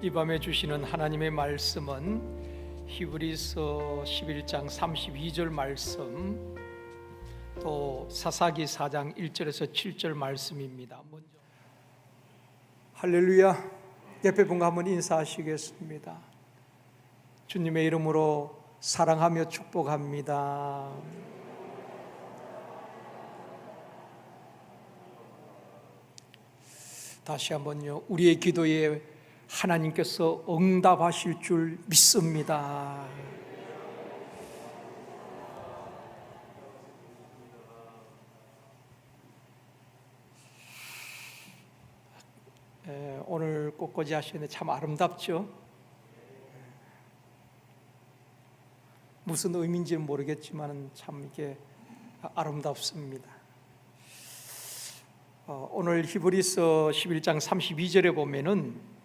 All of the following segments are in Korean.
이 밤에 주시는 하나님의 말씀은 히브리서 11장 32절 말씀, 또 사사기 4장 1절에서 7절 말씀입니다. 먼저 할렐루야. 옆에 분과 한번 인사하시겠습니다. 주님의 이름으로 사랑하며 축복합니다. 다시 한번요. 우리의 기도에 하나님께서 응답하실 줄 믿습니다. 오늘 꽃꽂이 하시는데 참 아름답죠? 무슨 의미인지는 모르겠지만 참 이게 아름답습니다. 오늘 히브리서 11장 32절에 보면은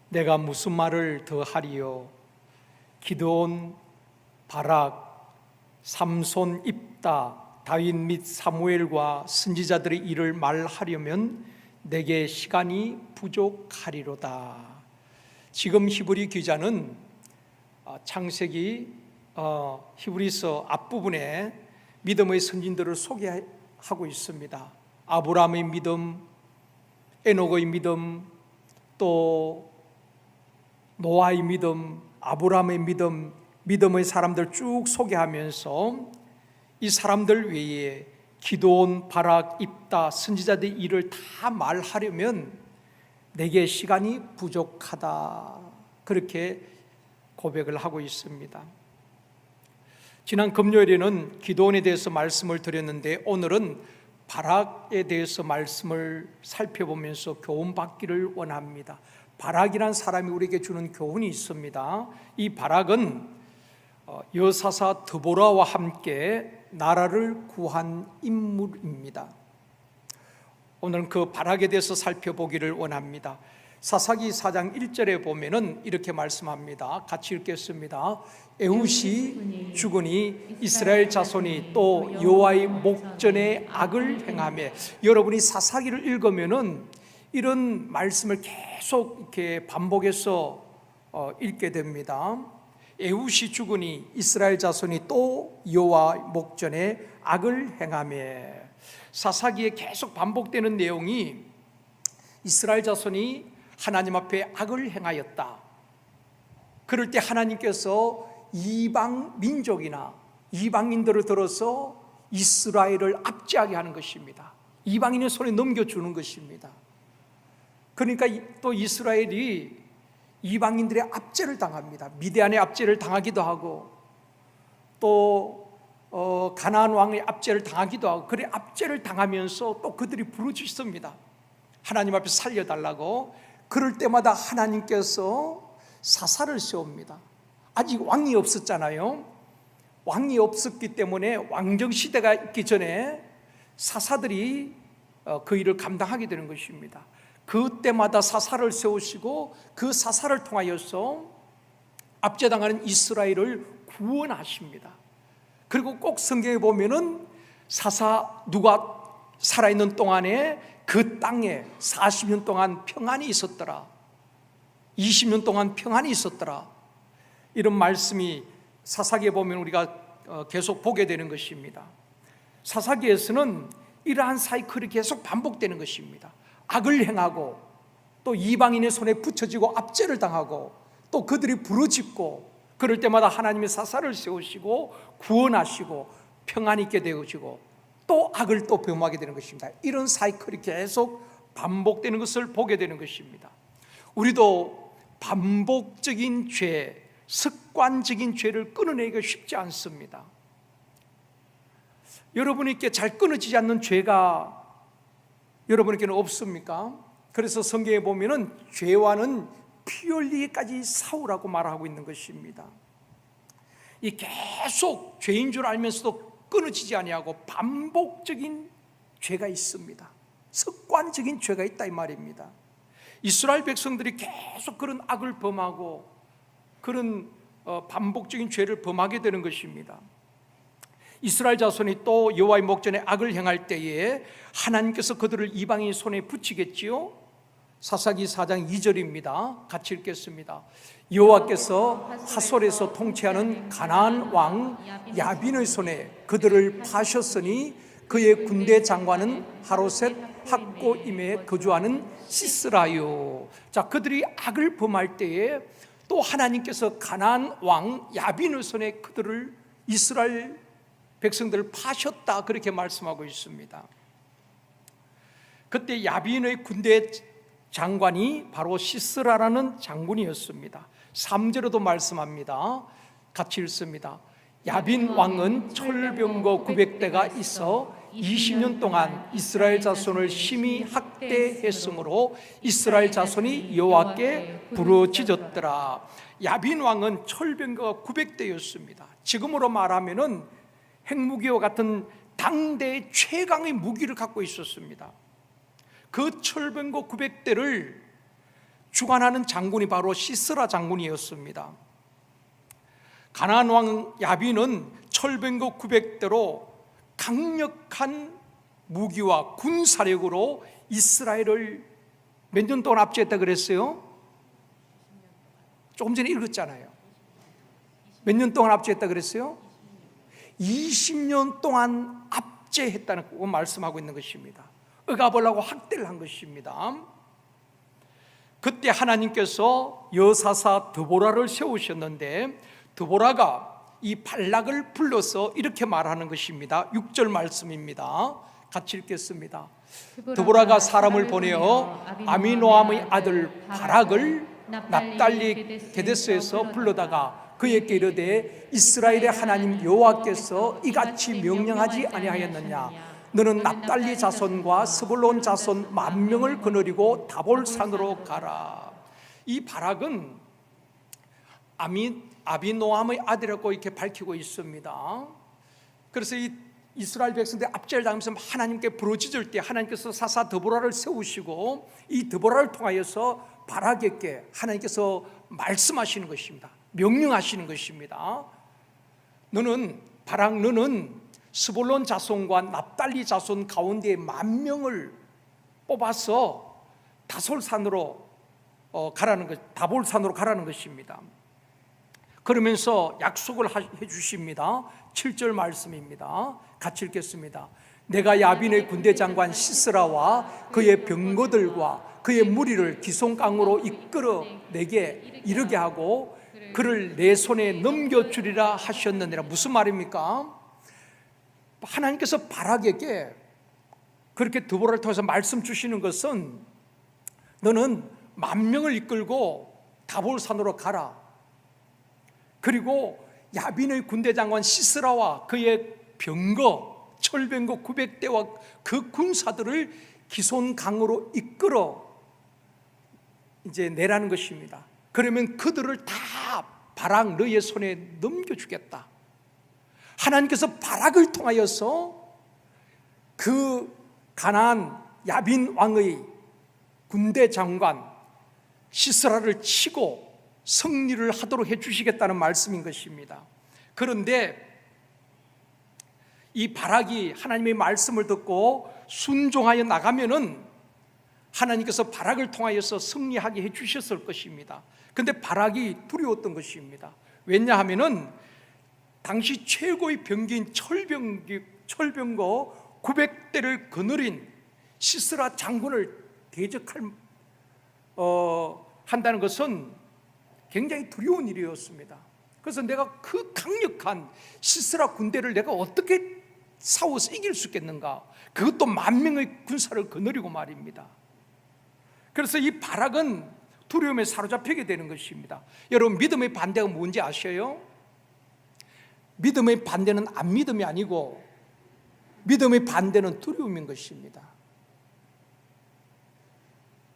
내가 무슨 말을 더 하리요? 기드온, 바락, 삼손, 입다, 다윗 및 사무엘과 선지자들의 일을 말하려면 내게 시간이 부족하리로다. 지금 히브리 기자는 창세기 히브리서 앞부분에 믿음의 선진들을 소개하고 있습니다. 아브라함의 믿음, 에녹의 믿음, 또 노아의 믿음, 아브라함의 믿음, 믿음의 사람들 쭉 소개하면서 이 사람들 외에 기드온, 바락, 입다, 선지자들의 일을 다 말하려면 내게 시간이 부족하다, 그렇게 고백을 하고 있습니다. 지난 금요일에는 기드온에 대해서 말씀을 드렸는데 오늘은 바락에 대해서 말씀을 살펴보면서 교훈받기를 원합니다. 바락이란 사람이 우리에게 주는 교훈이 있습니다. 이 바락은 여사사 드보라와 함께 나라를 구한 인물입니다. 오늘은 그 바락에 대해서 살펴보기를 원합니다. 사사기 4장 1절에 보면은 이렇게 말씀합니다. 같이 읽겠습니다. 에훗이 죽으니 이스라엘 자손이 또 여호와의 목전에 악을 행하며. 여러분이 사사기를 읽으면은 이런 말씀을 계속 이렇게 반복해서 읽게 됩니다. 에훗이 죽으니 이스라엘 자손이 또 여호와 목전에 악을 행하며. 사사기에 계속 반복되는 내용이 이스라엘 자손이 하나님 앞에 악을 행하였다. 그럴 때 하나님께서 이방 민족이나 이방인들을 들어서 이스라엘을 압제하게 하는 것입니다. 이방인의 손에 넘겨주는 것입니다. 그러니까 또 이스라엘이 이방인들의 압제를 당합니다. 미디안의 압제를 당하기도 하고 또 가나안 왕의 압제를 당하기도 하고, 그래 압제를 당하면서 또 그들이 부르짖습니다. 하나님 앞에 살려달라고. 그럴 때마다 하나님께서 사사를 세웁니다. 아직 왕이 없었잖아요. 왕이 없었기 때문에 왕정 시대가 있기 전에 사사들이 그 일을 감당하게 되는 것입니다. 그때마다 사사를 세우시고 그 사사를 통하여서 압제당하는 이스라엘을 구원하십니다. 그리고 꼭 성경에 보면은 사사 누가 살아있는 동안에 그 땅에 40년 동안 평안이 있었더라, 20년 동안 평안이 있었더라, 이런 말씀이 사사기에 보면 우리가 계속 보게 되는 것입니다. 사사기에서는 이러한 사이클이 계속 반복되는 것입니다. 악을 행하고 또 이방인의 손에 붙여지고 압제를 당하고 또 그들이 부르짖고, 그럴 때마다 하나님의 사사를 세우시고 구원하시고 평안이 있게 되어지고 또 악을 또 범하게 되는 것입니다. 이런 사이클이 계속 반복되는 것을 보게 되는 것입니다. 우리도 반복적인 죄, 습관적인 죄를 끊어내기가 쉽지 않습니다. 여러분에게 잘 끊어지지 않는 죄가 여러분에게는 없습니까? 그래서 성경에 보면은 죄와는 피 흘리기까지 싸우라고 말하고 있는 것입니다. 이 계속 죄인 줄 알면서도 끊어지지 아니하고 반복적인 죄가 있습니다. 습관적인 죄가 있다 이 말입니다. 이스라엘 백성들이 계속 그런 악을 범하고 그런 반복적인 죄를 범하게 되는 것입니다. 이스라엘 자손이 또 여호와의 목전에 악을 행할 때에 하나님께서 그들을 이방인 손에 붙이겠지요. 사사기 4장 2절입니다. 같이 읽겠습니다. 여호와께서 하솔에서 통치하는 가나안 왕 야빈의 손에 그들을 파셨으니 그의 군대 장관은 하로셋 학고임에 거주하는 시스라요. 자, 그들이 악을 범할 때에 또 하나님께서 가나안 왕 야빈의 손에 그들을 이스라엘 백성들을 파셨다, 그렇게 말씀하고 있습니다. 그때 야빈의 군대 장관이 바로 시스라라는 장군이었습니다. 3절에도 말씀합니다. 같이 읽습니다. 야빈 왕은 철병거 900대가 있어 20년 동안 이스라엘 자손을 심히 학대했으므로 이스라엘 자손이 여호와께 부르짖었더라. 야빈 왕은 철병거가 900대였습니다. 지금으로 말하면은 핵무기와 같은 당대의 최강의 무기를 갖고 있었습니다. 그 철병거 900대를 주관하는 장군이 바로 시스라 장군이었습니다. 가나안 왕 야빈은 철병거 900대로 강력한 무기와 군사력으로 이스라엘을 몇 년 동안 압제했다 그랬어요? 조금 전에 읽었잖아요. 몇 년 동안 압제했다 그랬어요? 20년 동안 압제했다는 거 말씀하고 있는 것입니다. 억압하려고 학대를 한 것입니다. 그때 하나님께서 여사사 드보라를 세우셨는데 드보라가 이 발락을 불러서 이렇게 말하는 것입니다. 6절 말씀입니다. 같이 읽겠습니다. 드보라가 사람을 보내어 아미노함의 아들 바락을 납달리 게데스에서 불러다가 그에게 이르되 이스라엘의 하나님 여호와께서 이같이 명령하지 아니하였느냐? 너는 납달리 자손과 스불론 자손 10,000명을 거느리고 다볼산으로 가라. 이 바락은 아비노함의 아들이라고 이렇게 밝히고 있습니다. 그래서 이 이스라엘 백성들이 압제를 당하면서 하나님께 부르짖을 때 하나님께서 사사 드보라를 세우시고 이 드보라를 통하여서 바락에게 하나님께서 말씀하시는 것입니다. 명령하시는 것입니다. 너는 스불론 자손과 납달리 자손 가운데 10,000명을 뽑아서 다볼산으로 가라는 것입니다. 그러면서 약속을 해 주십니다. 7절 말씀입니다. 같이 읽겠습니다. 내가 야빈의 군대 장관 시스라와 그의 병거들과 그의 무리를 기손강으로 이끌어 내게 이르게 하고 그를 내 손에 넘겨주리라 하셨느니라. 무슨 말입니까? 하나님께서 바락에게 그렇게 드보라를 통해서 말씀 주시는 것은 너는 10,000명을 이끌고 다볼산으로 가라. 그리고 야빈의 군대 장관 시스라와 그의 병거 철병거 900대와 그 군사들을 기손강으로 이끌어 이제 내라는 것입니다. 그러면 그들을 다 바락 너의 손에 넘겨주겠다. 하나님께서 바락을 통하여서 그 가나안 야빈 왕의 군대 장관 시스라를 치고 승리를 하도록 해주시겠다는 말씀인 것입니다. 그런데 이 바락이 하나님의 말씀을 듣고 순종하여 나가면은 하나님께서 바락을 통하여서 승리하게 해주셨을 것입니다. 그런데 바락이 두려웠던 것입니다. 왜냐하면은 당시 최고의 병기인 철병거 900대를 거느린 시스라 장군을 한다는 것은 굉장히 두려운 일이었습니다. 그래서 내가 그 강력한 시스라 군대를 내가 어떻게 싸워서 이길 수 있겠는가? 그것도 10,000명의 군사를 거느리고 말입니다. 그래서 이 바락은 두려움에 사로잡히게 되는 것입니다. 여러분, 믿음의 반대가 뭔지 아셔요? 믿음의 반대는 안 믿음이 아니고 믿음의 반대는 두려움인 것입니다.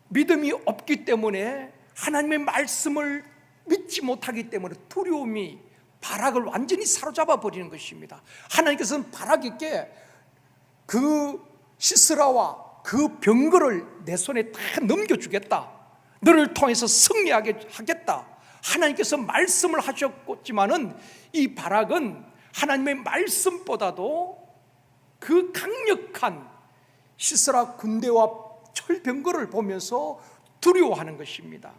믿음이 없기 때문에 하나님의 말씀을 믿지 못하기 때문에 두려움이 바락을 완전히 사로잡아 버리는 것입니다. 하나님께서는 바락에게 그 시스라와 그 병거를 내 손에 다 넘겨주겠다. 너를 통해서 승리하게 하겠다. 하나님께서 말씀을 하셨지만은 이 바락은 하나님의 말씀보다도 그 강력한 시스라 군대와 철병거를 보면서 두려워하는 것입니다.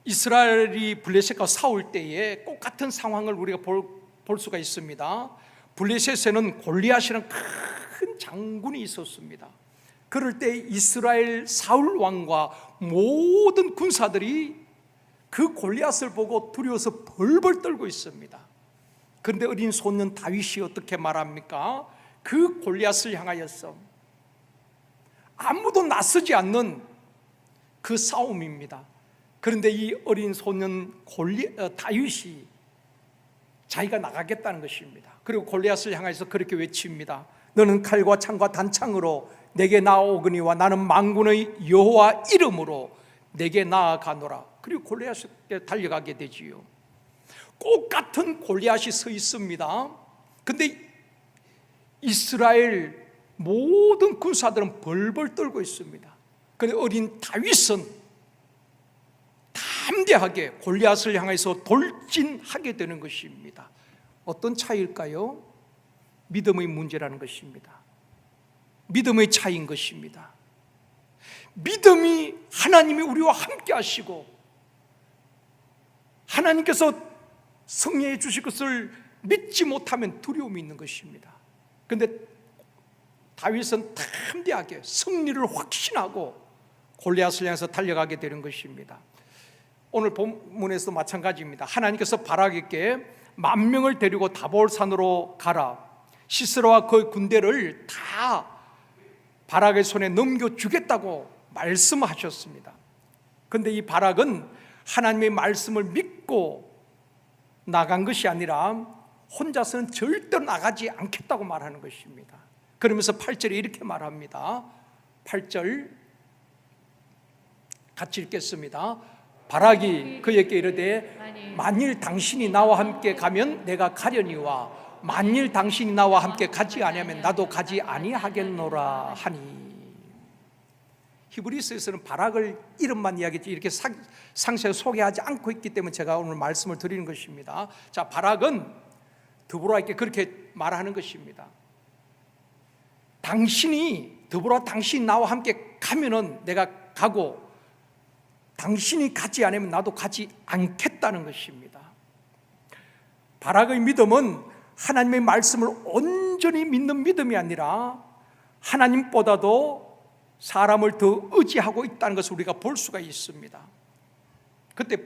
이스라엘이 블레셋과 싸울 때에 똑같은 상황을 우리가 볼 수가 있습니다. 블레셋에는 골리앗이라는 큰 장군이 있었습니다. 그럴 때 이스라엘 사울 왕과 모든 군사들이 그 골리앗을 보고 두려워서 벌벌 떨고 있습니다. 그런데 어린 소년 다윗이 어떻게 말합니까? 그 골리앗을 향하여서 아무도 나서지 않는 그 싸움입니다. 그런데 이 어린 소년 다윗이 자기가 나가겠다는 것입니다. 그리고 골리앗을 향해서 그렇게 외칩니다. 너는 칼과 창과 단창으로 내게 나아오거니와 나는 만군의 여호와 이름으로 내게 나아가노라. 그리고 골리앗에게 달려가게 되지요. 똑같은 골리앗이 서 있습니다. 근데 이스라엘 모든 군사들은 벌벌 떨고 있습니다. 그런데 어린 다윗은 담대하게 골리앗을 향해서 돌진하게 되는 것입니다. 어떤 차이일까요? 믿음의 문제라는 것입니다. 믿음의 차이인 것입니다. 믿음이 하나님이 우리와 함께 하시고 하나님께서 승리해 주실 것을 믿지 못하면 두려움이 있는 것입니다. 그런데 다윗은 담대하게 승리를 확신하고 골리앗을 향해서 달려가게 되는 것입니다. 오늘 본문에서도 마찬가지입니다. 하나님께서 바락에게 10,000명을 데리고 다볼산으로 가라. 시스라와 그 군대를 다 바락의 손에 넘겨주겠다고 말씀하셨습니다. 그런데 이 바락은 하나님의 말씀을 믿고 나간 것이 아니라 혼자서는 절대로 나가지 않겠다고 말하는 것입니다. 그러면서 8절에 이렇게 말합니다. 8절 같이 읽겠습니다. 바락이 그에게 이르되 만일 당신이 나와 함께 가면 내가 가려니와 만일 당신이 나와 함께 가지 아니하면 나도 가지 아니하겠노라 하니. 히브리서에서는 바락을 이름만 이야기했지 이렇게 상세히 소개하지 않고 있기 때문에 제가 오늘 말씀을 드리는 것입니다. 자, 바락은 드보라에게 그렇게 말하는 것입니다. 당신이 나와 함께 가면은 내가 가고 당신이 가지 않으면 나도 가지 않겠다는 것입니다. 바락의 믿음은 하나님의 말씀을 온전히 믿는 믿음이 아니라 하나님보다도 사람을 더 의지하고 있다는 것을 우리가 볼 수가 있습니다. 그때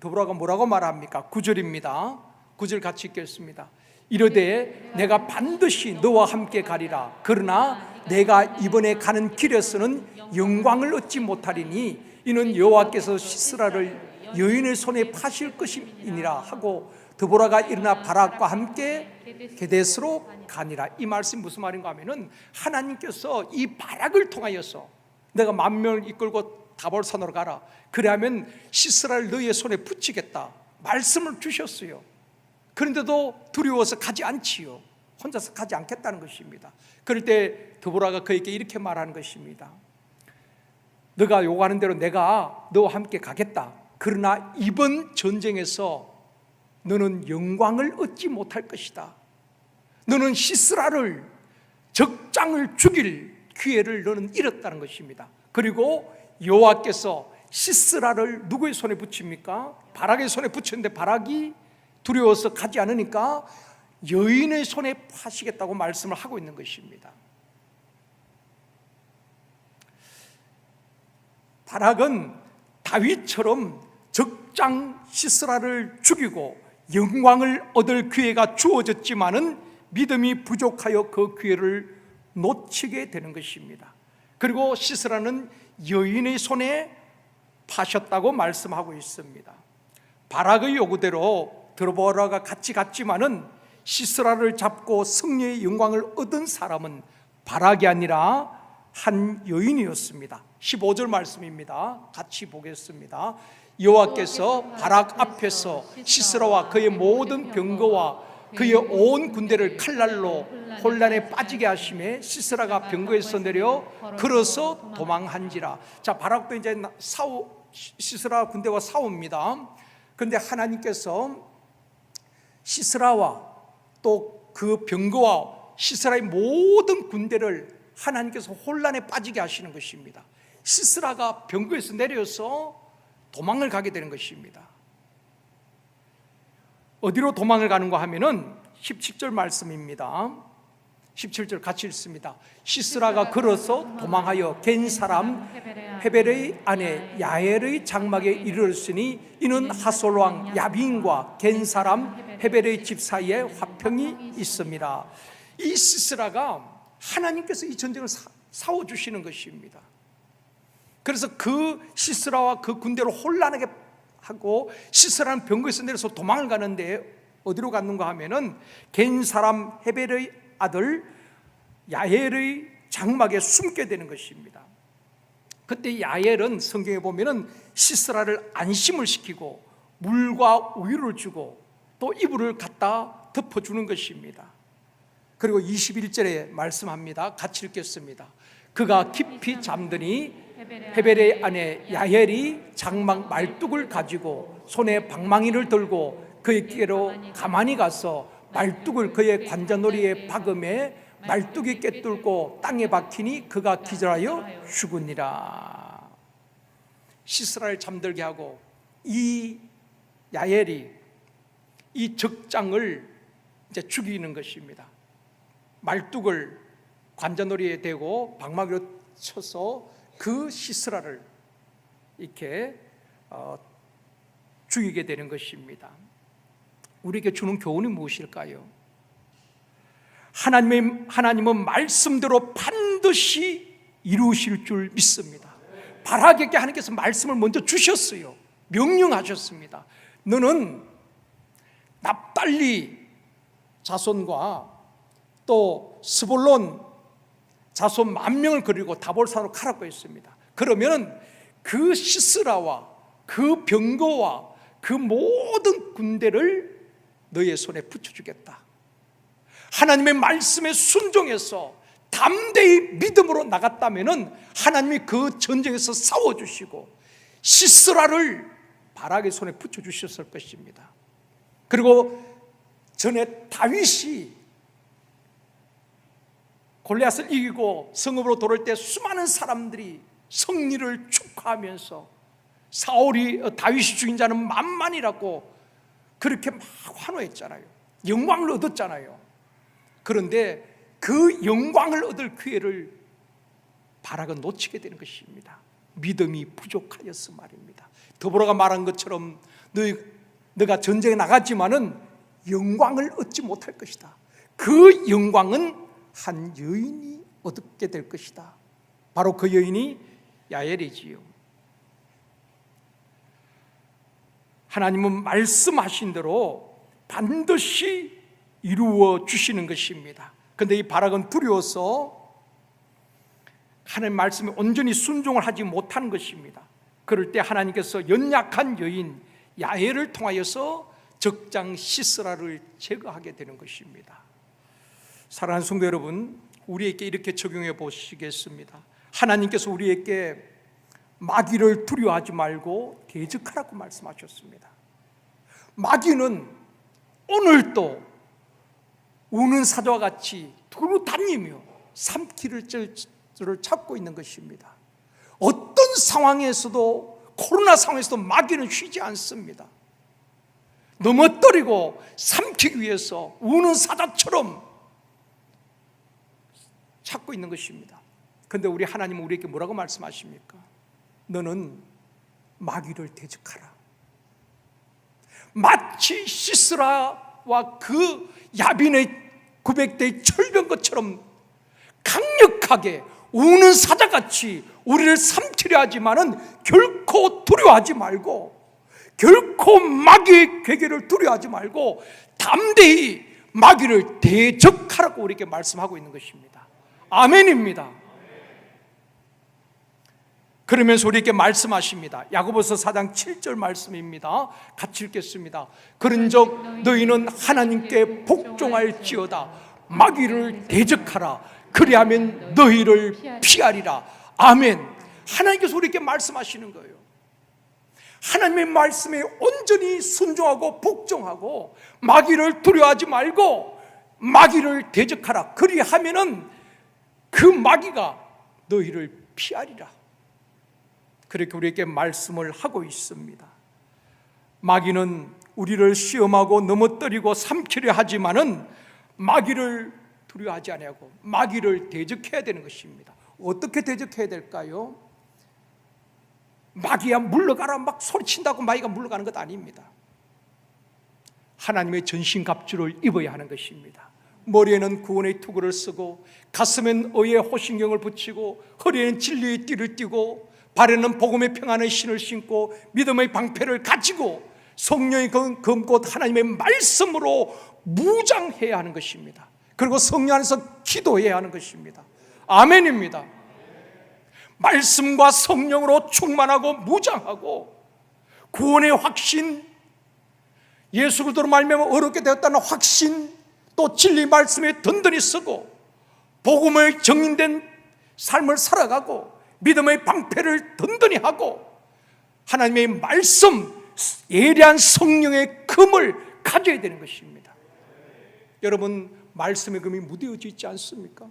드보라가 뭐라고 말합니까? 9절입니다. 9절 같이 읽겠습니다. 이르되 내가 반드시 너와 함께 가리라. 그러나 내가 이번에 가는 길에서는 영광을 얻지 못하리니 이는 여호와께서 시스라를 여인의 손에 파실 것이니라 하고 드보라가 일어나 바락과 함께 게데스로 가니라. 이 말씀이 무슨 말인가 하면은 하나님께서 이 바락을 통하여서 내가 10,000명을 이끌고 다볼산으로 가라. 그래야면 시스라를 너희의 손에 붙이겠다 말씀을 주셨어요. 그런데도 두려워서 가지 않지요. 혼자서 가지 않겠다는 것입니다. 그럴 때 드보라가 그에게 이렇게 말하는 것입니다. 너가 요구하는 대로 내가 너와 함께 가겠다. 그러나 이번 전쟁에서 너는 영광을 얻지 못할 것이다. 너는 시스라를 적장을 죽일 기회를 너는 잃었다는 것입니다. 그리고 여호와께서 시스라를 누구의 손에 붙입니까? 바락의 손에 붙였는데 바락이 두려워서 가지 않으니까 여인의 손에 파시겠다고 말씀을 하고 있는 것입니다. 바락은 다윗처럼 적장 시스라를 죽이고 영광을 얻을 기회가 주어졌지만은 믿음이 부족하여 그 기회를 놓치게 되는 것입니다. 그리고 시스라는 여인의 손에 파셨다고 말씀하고 있습니다. 바락의 요구대로 드보라가 같이 갔지만은 시스라를 잡고 승리의 영광을 얻은 사람은 바락이 아니라 한 여인이었습니다. 15절 말씀입니다. 같이 보겠습니다. 여호와께서 바락 앞에서 시스라와 그의 모든 병거와 그의 온 군대를 칼날로 혼란에 빠지게 하심에 시스라가 병거에서 내려 걸어서 도망한지라. 자, 바락도 이제 시스라 군대와 싸웁니다. 그런데 하나님께서 시스라와 또 그 병거와 시스라의 모든 군대를 하나님께서 혼란에 빠지게 하시는 것입니다. 시스라가 병거에서 내려서 도망을 가게 되는 것입니다. 어디로 도망을 가는가 하면은 17절 말씀입니다. 17절 같이 읽습니다. 시스라가 걸어서 도망하여 겐 사람 헤벨의 아내 야엘의 장막에 이르렀으니 이는 하솔 왕 야빈과 겐 사람 헤벨의 집 사이에 화평이 있습니다. 이 시스라가 하나님께서 이 전쟁을 싸워주시는 것입니다. 그래서 그 시스라와 그 군대를 혼란하게 하고 시스라는 병거에서 내려서 도망을 가는데 어디로 갔는가 하면은 겐 사람 헤벨의 아들 야엘의 장막에 숨게 되는 것입니다. 그때 야엘은 성경에 보면은 시스라를 안심을 시키고 물과 우유를 주고 또 이불을 갖다 덮어주는 것입니다. 그리고 21절에 말씀합니다. 같이 읽겠습니다. 그가 깊이 잠드니 헤벨의 아내 야엘이 장막 말뚝을 가지고 손에 방망이를 들고 그에게로 가만히 가서 말뚝을 그의 관자놀이에 박음에 말뚝이 꿰뚫고 땅에 박히니 그가 기절하여 죽으니라. 시스라를 잠들게 하고 이 야엘이 이 적장을 이제 죽이는 것입니다. 말뚝을 관자놀이에 대고 방망이로 쳐서 그 시스라를 이렇게 죽이게 되는 것입니다. 우리에게 주는 교훈이 무엇일까요? 하나님은 말씀대로 반드시 이루실 줄 믿습니다. 바라겠게 하나님께서 말씀을 먼저 주셨어요. 명령하셨습니다. 너는 납달리 자손과 또 스불론 자손 10,000명을 그리고 다볼산으로 가라고 했습니다. 그러면 그 시스라와 그 병거와 그 모든 군대를 너의 손에 붙여주겠다. 하나님의 말씀에 순종해서 담대히 믿음으로 나갔다면 하나님이 그 전쟁에서 싸워주시고 시스라를 바락의 손에 붙여주셨을 것입니다. 그리고 전에 다윗이 골리앗을 이기고 성읍으로 돌아올 때 수많은 사람들이 승리를 축하하면서 다윗이 죽인 자는 만만이라고 그렇게 막 환호했잖아요. 영광을 얻었잖아요. 그런데 그 영광을 얻을 기회를 바락은 놓치게 되는 것입니다. 믿음이 부족하여서 말입니다. 더불어가 말한 것처럼 너가 전쟁에 나갔지만은 영광을 얻지 못할 것이다. 그 영광은 한 여인이 얻게 될 것이다. 바로 그 여인이 야엘이지요. 하나님은 말씀하신 대로 반드시 이루어 주시는 것입니다. 그런데 이 바락은 두려워서 하나님 말씀에 온전히 순종을 하지 못하는 것입니다. 그럴 때 하나님께서 연약한 여인 야엘을 통하여서 적장 시스라를 제거하게 되는 것입니다. 사랑하는 성도 여러분, 우리에게 이렇게 적용해 보시겠습니다. 하나님께서 우리에게 마귀를 두려워하지 말고 대적하라고 말씀하셨습니다. 마귀는 오늘도 우는 사자와 같이 두루 다니며 삼키를 찾고 있는 것입니다. 어떤 상황에서도 코로나 상황에서도 마귀는 쉬지 않습니다. 넘어뜨리고 삼키기 위해서 우는 사자처럼 찾고 있는 것입니다. 그런데 우리 하나님은 우리에게 뭐라고 말씀하십니까? 너는 마귀를 대적하라. 마치 시스라와 그 야빈의 900대의 철병것처럼 강력하게 우는 사자같이 우리를 삼키려 하지만은 결코 두려워하지 말고, 결코 마귀의 괴계를 두려워하지 말고 담대히 마귀를 대적하라고 우리에게 말씀하고 있는 것입니다. 아멘입니다. 그러면서 우리에게 말씀하십니다. 야고보서 4장 7절 말씀입니다. 같이 읽겠습니다. 그런즉 너희는 하나님께 복종할지어다. 마귀를 대적하라. 그리하면 너희를 피하리라. 아멘. 하나님께서 우리에게 말씀하시는 거예요. 하나님의 말씀에 온전히 순종하고 복종하고 마귀를 두려워하지 말고 마귀를 대적하라. 그리하면은 그 마귀가 너희를 피하리라. 그렇게 우리에게 말씀을 하고 있습니다. 마귀는 우리를 시험하고 넘어뜨리고 삼키려 하지만은 마귀를 두려워하지 아니하고 마귀를 대적해야 되는 것입니다. 어떻게 대적해야 될까요? 마귀야 물러가라 막 소리친다고 마귀가 물러가는 것 아닙니다. 하나님의 전신갑주를 입어야 하는 것입니다. 머리에는 구원의 투구를 쓰고 가슴엔 의의 호신경을 붙이고 허리에는 진리의 띠를 띠고 발에는 복음의 평안의 신을 신고 믿음의 방패를 가지고 성령의 검곧 하나님의 말씀으로 무장해야 하는 것입니다. 그리고 성령 안에서 기도해야 하는 것입니다. 아멘입니다. 말씀과 성령으로 충만하고 무장하고 구원의 확신, 예수 그리스도로 말미암아 어렵게 되었다는 확신, 또 진리 말씀에 든든히 쓰고 복음의 정인된 삶을 살아가고 믿음의 방패를 든든히 하고 하나님의 말씀, 예리한 성령의 금을 가져야 되는 것입니다. 여러분, 말씀의 금이 무뎌져 있지 않습니까?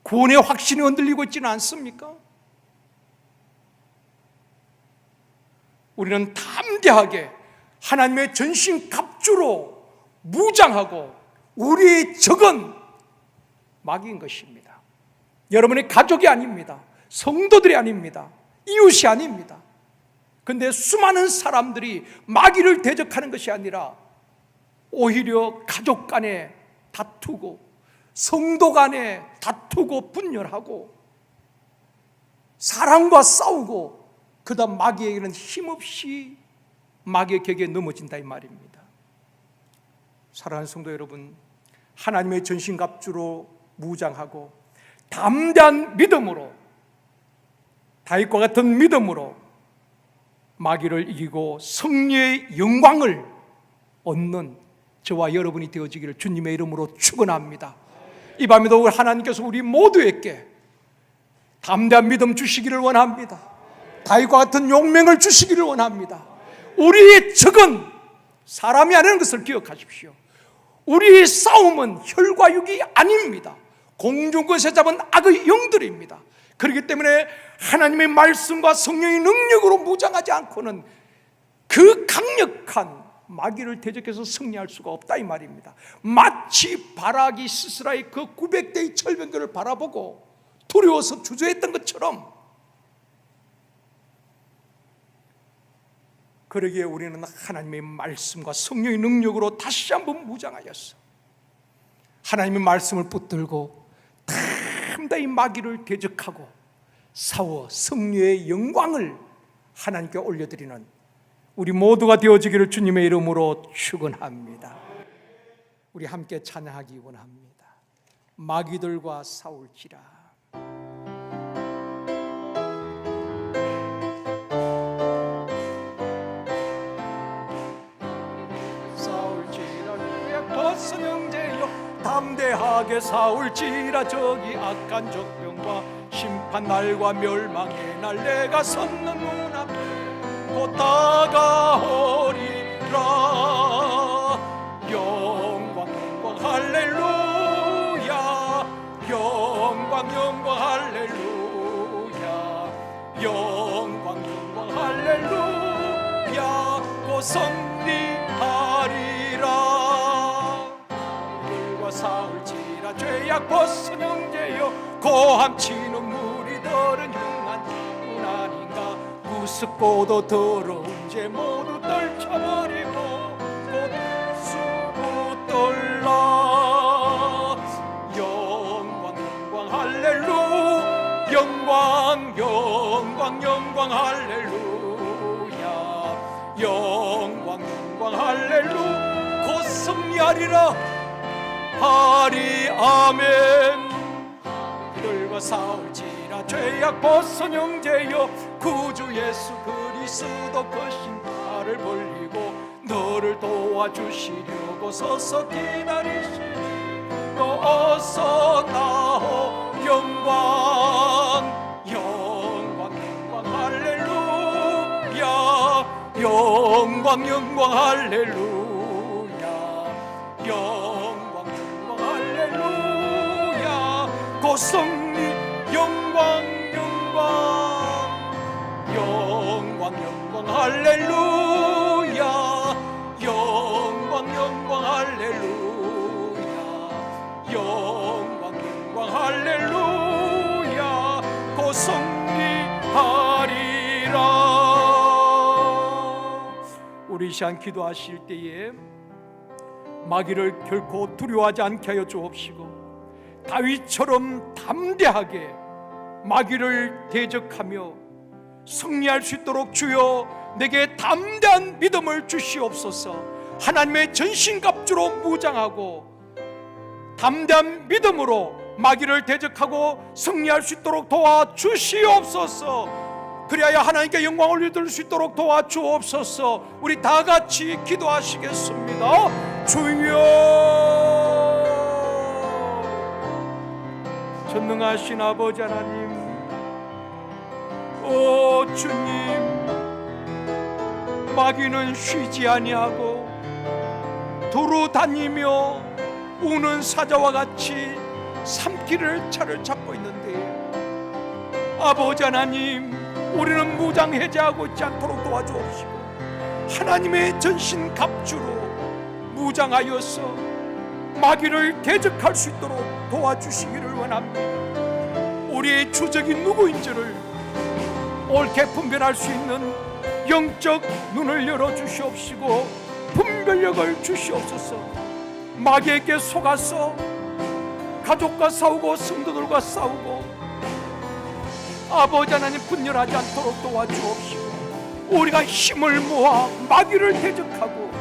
구원의 확신이 흔들리고 있지는 않습니까? 우리는 담대하게 하나님의 전신 갑주로 무장하고 우리의 적은 마귀인 것입니다. 여러분의 가족이 아닙니다. 성도들이 아닙니다. 이웃이 아닙니다. 그런데 수많은 사람들이 마귀를 대적하는 것이 아니라 오히려 가족 간에 다투고 성도 간에 다투고 분열하고 사랑과 싸우고 그다음 마귀에게는 힘없이 마귀의 격에 넘어진다 이 말입니다. 사랑하는 성도 여러분, 하나님의 전신갑주로 무장하고 담대한 믿음으로 다윗과 같은 믿음으로 마귀를 이기고 승리의 영광을 얻는 저와 여러분이 되어지기를 주님의 이름으로 축원합니다. 이 밤에도 하나님께서 우리 모두에게 담대한 믿음 주시기를 원합니다. 다윗과 같은 용맹을 주시기를 원합니다. 우리의 적은 사람이 아니라는 것을 기억하십시오. 우리의 싸움은 혈과 육이 아닙니다. 공중권세 잡은 악의 영들입니다. 그렇기 때문에 하나님의 말씀과 성령의 능력으로 무장하지 않고는 그 강력한 마귀를 대적해서 승리할 수가 없다 이 말입니다. 마치 바락이 시스라의 그 900대의 철병들을 바라보고 두려워서 주저했던 것처럼, 그러기에 우리는 하나님의 말씀과 성령의 능력으로 다시 한번 무장하였어. 하나님의 말씀을 붙들고 담대히 마귀를 대적하고 싸워 승리의 영광을 하나님께 올려드리는 우리 모두가 되어지기를 주님의 이름으로 축원합니다. 우리 함께 찬양하기 원합니다. 마귀들과 싸울지라. 벗은 형제여 담대하게 싸울지라. 저기 악한 적병과 심판날과 멸망의 날 내가 섰는 문 앞에 곧 다가오리라. 영광 영광 할렐루야. 영광 영광 할렐루야. 영광 영광 할렐루야. 곧 승리하리라. 싸울지라. 죄악 벗은 형제여 고함치는 무리들은 흉한 문 아닌가. 우습고도 더러운 죄 모두 떨쳐버리고 곧 수붙들라. 영광 영광 할렐루. 영광 영광 영광 할렐루야. 영광 영광 할렐루. 곧 승리하리라 하리. 아멘. 그들과 싸울지라. 죄악 벗은 형제여 구주 예수 그리스도 그 신발을 벌리고 너를 도와주시려고 서서 기다리시니 너 어서 나오. 영광 영광 영광 할렐루야. 영광 영광 할렐루야. 영광 영광 할렐루야. 곧 승리 영광 영광 영광 영광 할렐루야 영광 영광 할렐루야 영광 영광 할렐루야 곧 승리하리라. 우리 이 시간 기도하실 때에 마귀를 결코 두려워하지 않게 하여 주옵시고 다윗처럼 담대하게 마귀를 대적하며 승리할 수 있도록 주여 내게 담대한 믿음을 주시옵소서. 하나님의 전신갑주로 무장하고 담대한 믿음으로 마귀를 대적하고 승리할 수 있도록 도와주시옵소서. 그리하여 하나님께 영광을 올려드릴 수 있도록 도와주옵소서. 우리 다 같이 기도하시겠습니다. 주여, 전능하신 아버지 하나님, 오 주님, 마귀는 쉬지 아니하고 도로 다니며 우는 사자와 같이 삼키를 차를 잡고 있는데 아버지 하나님, 우리는 무장 해제하고 있지 않도록 도와주옵시고 하나님의 전신 갑주로 무장하여서 마귀를 대적할 수 있도록 도와주시기를 원합니다. 우리의 주적이 누구인지를 옳게 분별할 수 있는 영적 눈을 열어주시옵시고 분별력을 주시옵소서. 마귀에게 속아서 가족과 싸우고 성도들과 싸우고 아버지 하나님 분열하지 않도록 도와주옵시고 우리가 힘을 모아 마귀를 대적하고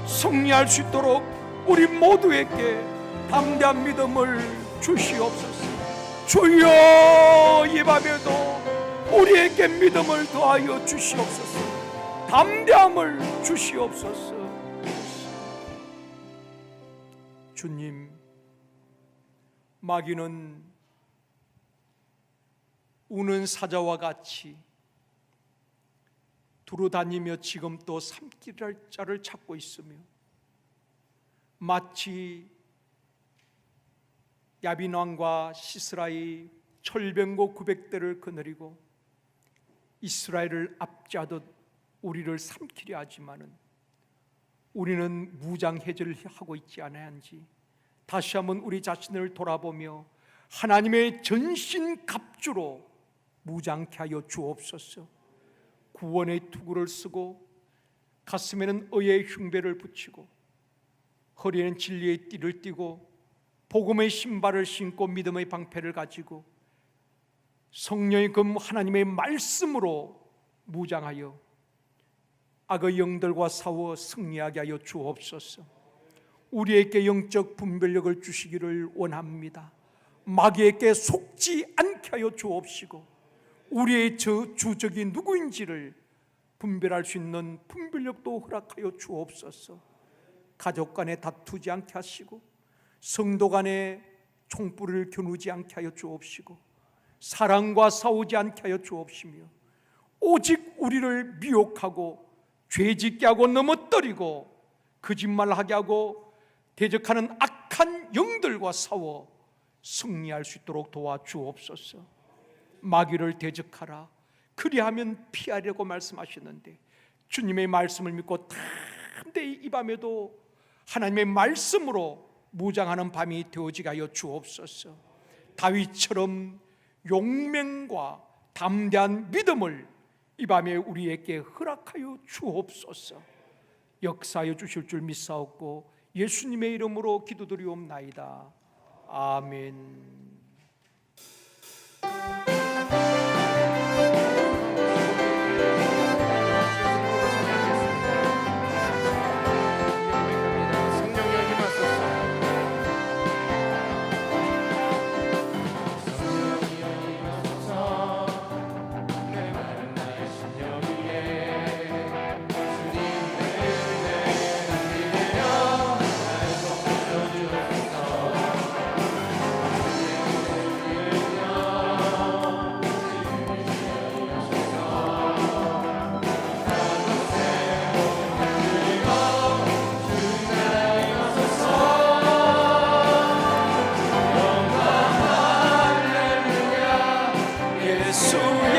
승리할 수 있도록 우리 모두에게 담대한 믿음을 주시옵소서. 주여, 이 밤에도 우리에게 믿음을 더하여 주시옵소서. 담대함을 주시옵소서. 주님, 마귀는 우는 사자와 같이 두루다니며 지금 또 삼킬 자를 찾고 있으며 마치 야빈 왕과 시스라의 철병거 900대를 거느리고 이스라엘을 압제하듯 우리를 삼키려 하지만은 우리는 무장 해제를 하고 있지 않아야한지 다시 한번 우리 자신을 돌아보며 하나님의 전신 갑주로 무장케 하여 주옵소서. 구원의 투구를 쓰고 가슴에는 의의 흉배를 붙이고 허리에는 진리의 띠를 띠고 복음의 신발을 신고 믿음의 방패를 가지고 성령의 금 하나님의 말씀으로 무장하여 악의 영들과 싸워 승리하게 하여 주옵소서. 우리에게 영적 분별력을 주시기를 원합니다. 마귀에게 속지 않게 하여 주옵시고 우리의 주적이 누구인지를 분별할 수 있는 분별력도 허락하여 주옵소서. 가족 간에 다투지 않게 하시고 성도 간에 총불을 겨누지 않게 하여 주옵시고 사랑과 싸우지 않게 하여 주옵시며 오직 우리를 미혹하고 죄짓게 하고 넘어뜨리고 거짓말하게 하고 대적하는 악한 영들과 싸워 승리할 수 있도록 도와주옵소서. 마귀를 대적하라, 그리하면 피하려고 말씀하셨는데 주님의 말씀을 믿고 담대히 이 밤에도 하나님의 말씀으로 무장하는 밤이 되어지게 하여 주옵소서. 다윗처럼 용맹과 담대한 믿음을 이 밤에 우리에게 허락하여 주옵소서. 역사하여 주실 줄 믿사옵고 예수님의 이름으로 기도드리옵나이다. 아멘. 예수의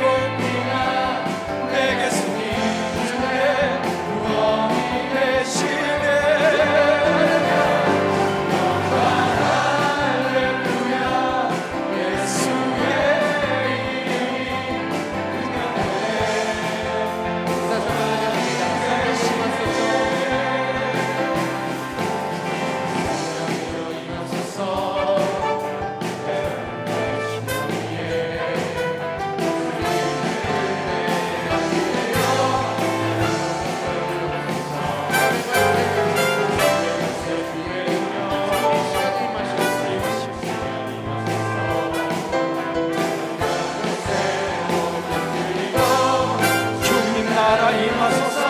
꽃이나 내게서 이주의 구원이 되시네. 영광 할렐루야. 예수의 이름이 주님 나라 임하소서.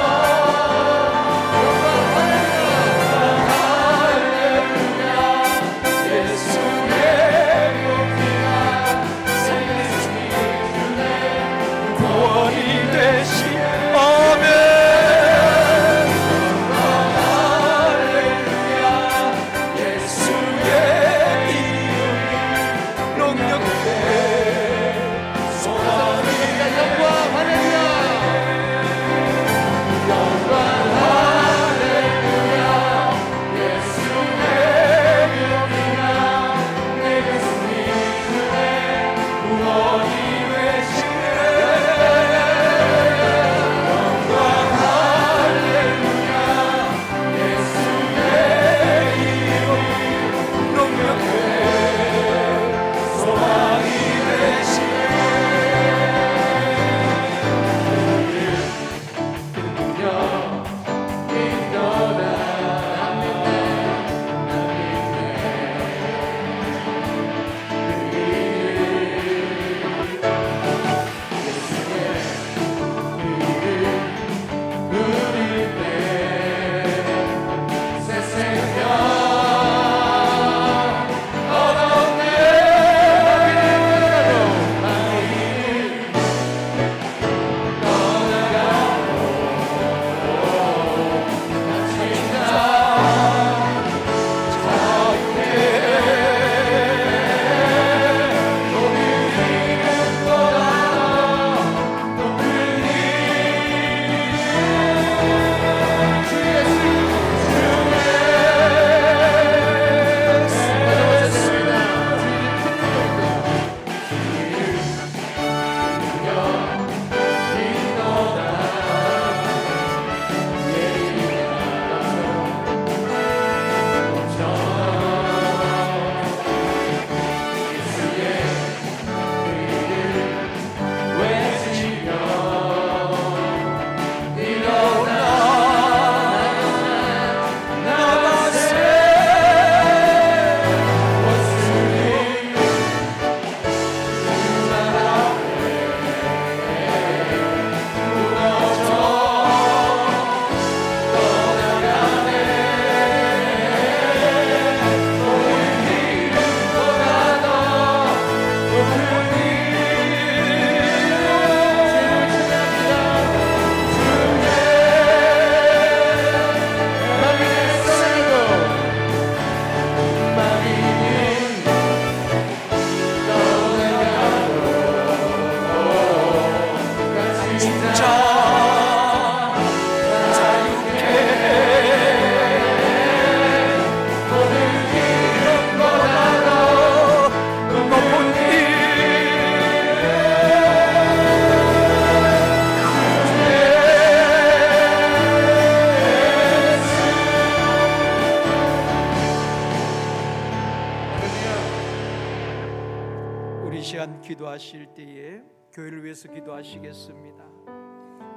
기도하실 때에 교회를 위해서 기도하시겠습니다.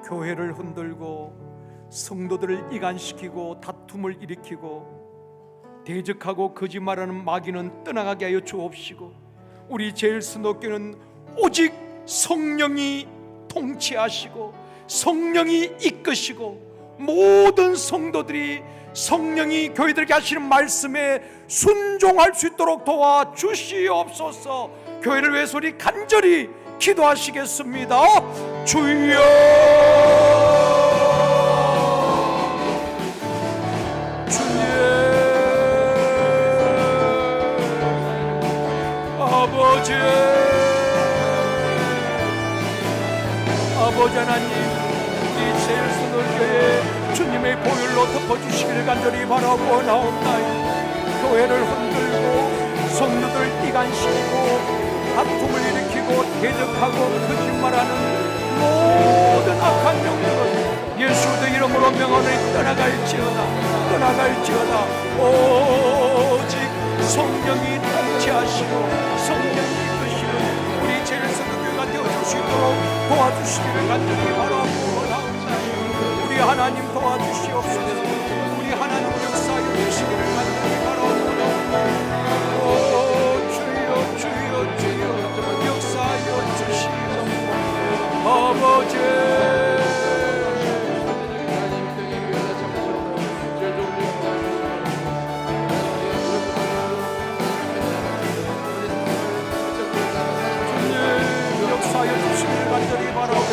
교회를 흔들고 성도들을 이간시키고 다툼을 일으키고 대적하고 거짓말하는 마귀는 떠나가게 하여 주옵시고, 우리 제일순도교는 오직 성령이 통치하시고 성령이 이끄시고 모든 성도들이 성령이 교회들에게 하시는 말씀에 순종할 수 있도록 도와 주시옵소서. 교회를 위해서 우리 간절히 기도하시겠습니다. 주여, 주님, 아버지, 아버지 하나님, 이 제일순월교회 주님의 보혈로 덮어주시기를 간절히 바라고 나옵나이다. 교회를 흔들고 성도들 이간시키고 다툼을 일으키고 대적하고 거짓말하는 모든 악한 영들은 예수의 이름으로 명하노니 떠나갈지어다. 오직 성령이 통치하시고 성령이 이끄시는 우리 제일성교회가 되어줄 수 있도록 도와주시기를 간절히 바라고 나옵니다. 우리 하나님 도와주시옵소서. 우리 하나님 역사하여 주시기를 간절히 바라고 나옵니다. 주여 역사하여 주시옵소서. 아버지 주님 역사하여 주시기를 간절히 바라고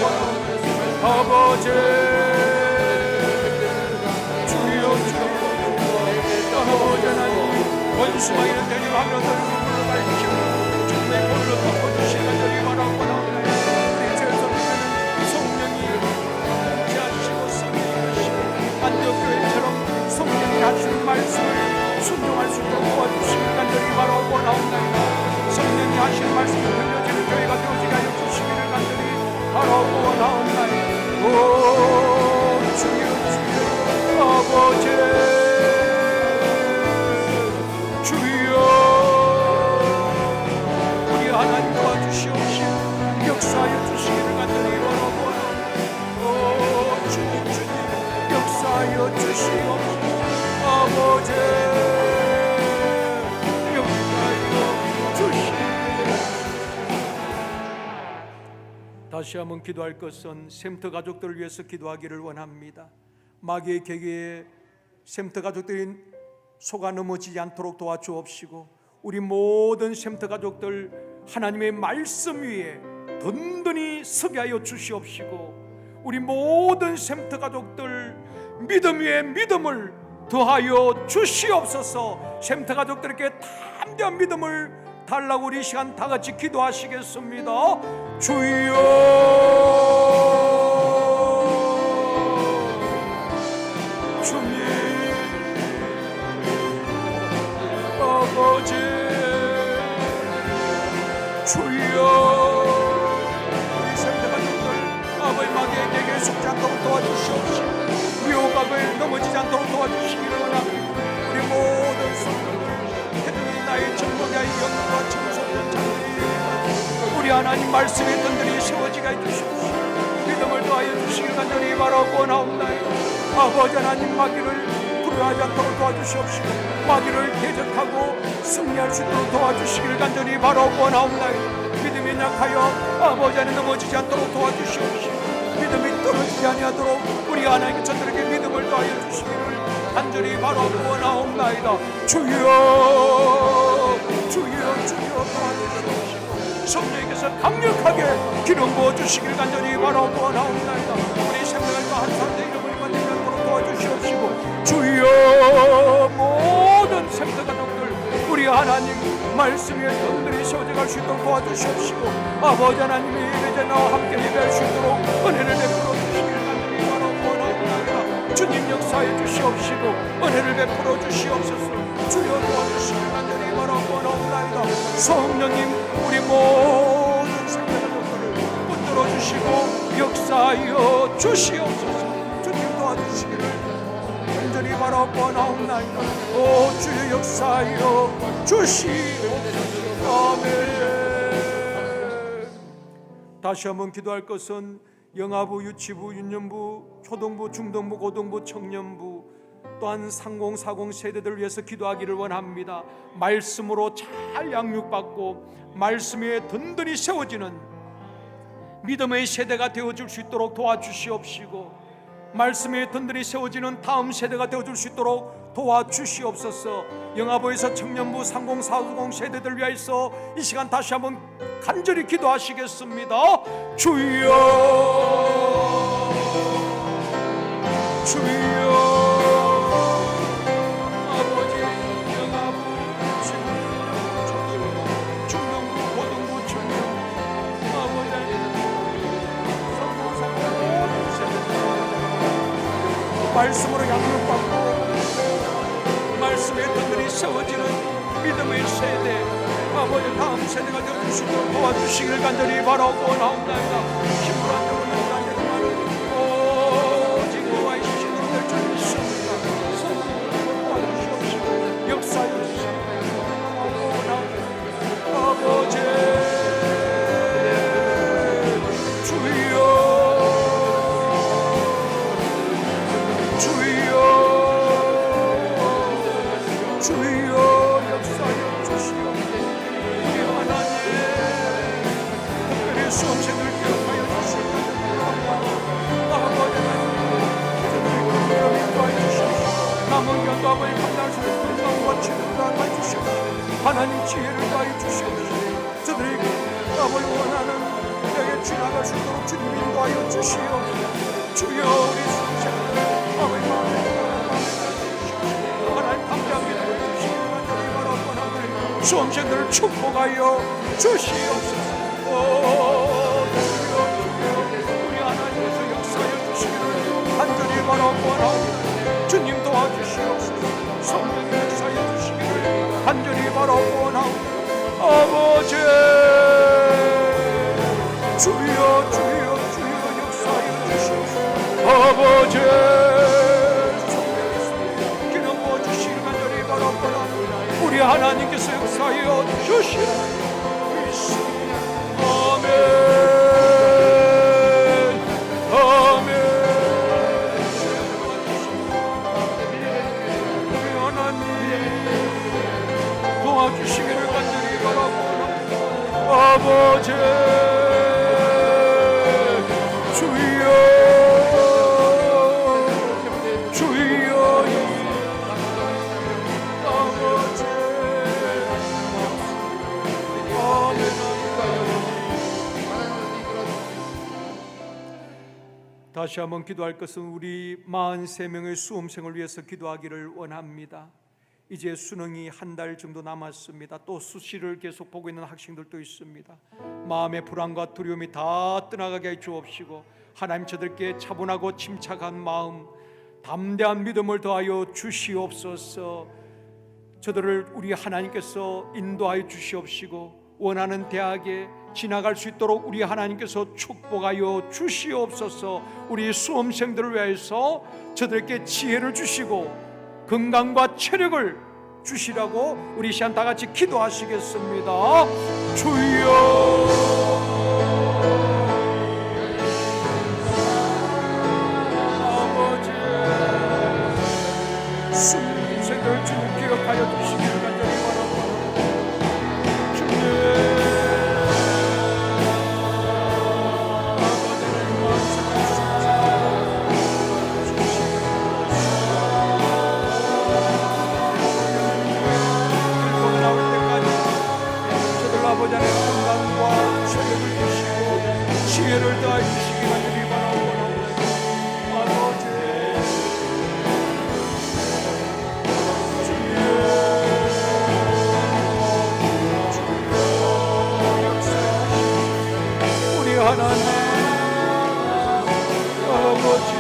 아버지 주여 아버지 하나님 원수가 이런 데를 하면서 눈물을 밝히시고 주님의 볼로 덮어주시기를 간절히 바라고 나옵니다. 우리 제일성교회는 성령이 통치하시고 성령이 하시고 안디옥교회처럼 성령이 하시는 말씀을 순종할 수 있도록 도와주시기를 간절히 바라고 나옵니다. 성령이 하시는 말씀을 들려지는 교회가 되어지게 하여 주시기를 간절히 바라고 나옵니다. 오 주여 아버지 하나님 도와주시옵시고 역사하여 주시기를 간절히 바라고 주님 역사하여 주시옵시고 아버지 역사하여 주시옵시고. 다시 한번 기도할 것은 샘터 가족들을 위해서 기도하기를 원합니다. 마귀의 계계에 샘터 가족들이 속아 넘어지지 않도록 도와주옵시고 우리 모든 샘터 가족들 하나님의 말씀 위에 든든히 서게 하여 주시옵시고 우리 모든 샘터 가족들 믿음 위에 믿음을 더하여 주시옵소서. 샘터 가족들에게 담대한 믿음을 달라고 우리 시간 다 같이 기도하시겠습니다. 주여 주님 아버지 주여 우리 샘터 가족들 아버지 마귀에게 속지 않도록 도와주시옵시고 미혹각을 넘어지지 않도록 도와주시기를 원합니다. 우리 모든 성도들 하나님 나의 정복의 영과 청소년 자들이 우리 하나님 말씀에 든든히 세워지게 해주시옵시고 믿음을 더하여 주시기를 간절히 바라고 나옵나이다. 아버지 하나님 마귀를 불효하지 않도록 도와주시옵시고 마귀를 대적하고 승리할 수 있도록 도와주시기를 간절히 바라고 나옵나이다. 믿음이 약하여 아버지 안에 넘어지지 않도록 도와주시옵시고 믿음이 떨어지지 아니하도록 우리 하나님께 저들에게 믿음을 더하여 주시기를 간절히 바라고 나옵나이다. 주여 도와주시옵시고 성령께서 강력하게 기름 부어주시기를 간절히 바라고 나옵나이다. 우리 생명과 한 사람의 이름을 만들지 않도록 도와주시옵시고 주여 모든 생명 가족들 우리 하나님 말씀 위에 든든히 세워져갈 수 있도록 도와주시옵시고 아버지 하나님이 이제 나와 함께 예배할 수 있도록 은혜를 베풀어 주시기를 간절히 바라고 나옵나이다. 주님 역사해 주시옵시고 은혜를 베풀어 주시옵소서. 주여 도와주시기를 간절히 바라고 나옵나이다. 성령님 우리 모든 생명들을 붙들어 주시고 역사하여 주시옵소서. 주님 도와주시기를 간절히 바라고 나옵나이다. 오 주여 역사하여 주시옵소서. 아멘. 다시 한번 기도할 것은 영아부, 유치부, 유년부, 초등부, 중등부, 고등부, 청년부 또한 30, 40 세대들을 위해서 기도하기를 원합니다. 말씀으로 잘 양육받고 말씀 위에 든든히 세워지는 믿음의 세대가 되어줄 수 있도록 도와주시옵시고 말씀에 든든히 세워지는 다음 세대가 되어줄 수 있도록 도와주시옵소서. 영아부에서 청년부 30, 40 세대들 위하여서 이 시간 다시 한번 간절히 기도하시겠습니다. 주여 아버지 영아부, 중등부, 고등부, 청년부 아버지 30, 말씀으로 양육받고 말씀의 끈들이 세워지는 믿음의 세대, 아버지 다음 세대가 되어주시도록 도와주시길 간절히 바라고 원하옵나이다. 힘으로 안 되고는 간절히 바라고 오직 너와의 신으로 결정이 있습니다. 성령으로 도와주시옵시고 역사해 주시옵시고 아버지 주여 주여 주여 역사해 주시옵소서. 우리 하나님 특별히 수험생을 기억하여 주시옵소서. 아버지 저들이 그대로 인도하여 주시옵소서. 남은 연도함을 감당할 수 있는 건강과 치료를 더하여 주시옵소서. 하나님 지혜를 더하여 주시옵소서. 저들이 아버지 원하는 여기 지나갈 수 있도록 주님 인도하여 주시옵소서. 주여 우리 수험생을 아버지 마음에 하나님 담대하게 주시옵소서. 수험생들을 축복하여 주시옵소서. 주여 우리 하나님께서 역사하여 주시기를 간절히 바라고 원하옵니다. 주님 도와주시옵소서. 성령 역사하여 주시기를 간절히 바라고 원하옵니다. 아버지 주여 주여 주여 역사하여 주시옵소서. 아버지 기름 부어주시기를 간절히 바라고 원하옵니다. 우리 하나님께서 역사하여 주시옵소서. 아멘 아멘. 우리 하나님 도와주시기를 간절히 바라고 아버지 주여 주여 아버지 다시 한번 기도할 것은 우리 43명의 수험생을 위해서 기도하기를 원합니다. 이제 수능이 한 달 정도 남았습니다. 또 수시를 계속 보고 있는 학생들도 있습니다. 마음의 불안과 두려움이 다 떠나가게 해 주옵시고 하나님 저들께 차분하고 침착한 마음, 담대한 믿음을 더하여 주시옵소서. 저들을 우리 하나님께서 인도하여 주시옵시고 원하는 대학에 지나갈 수 있도록 우리 하나님께서 축복하여 주시옵소서. 우리 수험생들을 위해서 저들에게 지혜를 주시고 건강과 체력을 주시라고 우리 시간 다 같이 기도하시겠습니다. 주여 아버지 수험생들 주님 기억하여 주시기를 간절히 바라고 주님 아버지 안에 건강과 체력을 주시고 지혜를 더하여 주시기 간절히 바라고 아버지 주여 역사해 주시고 우리 하나님 아버지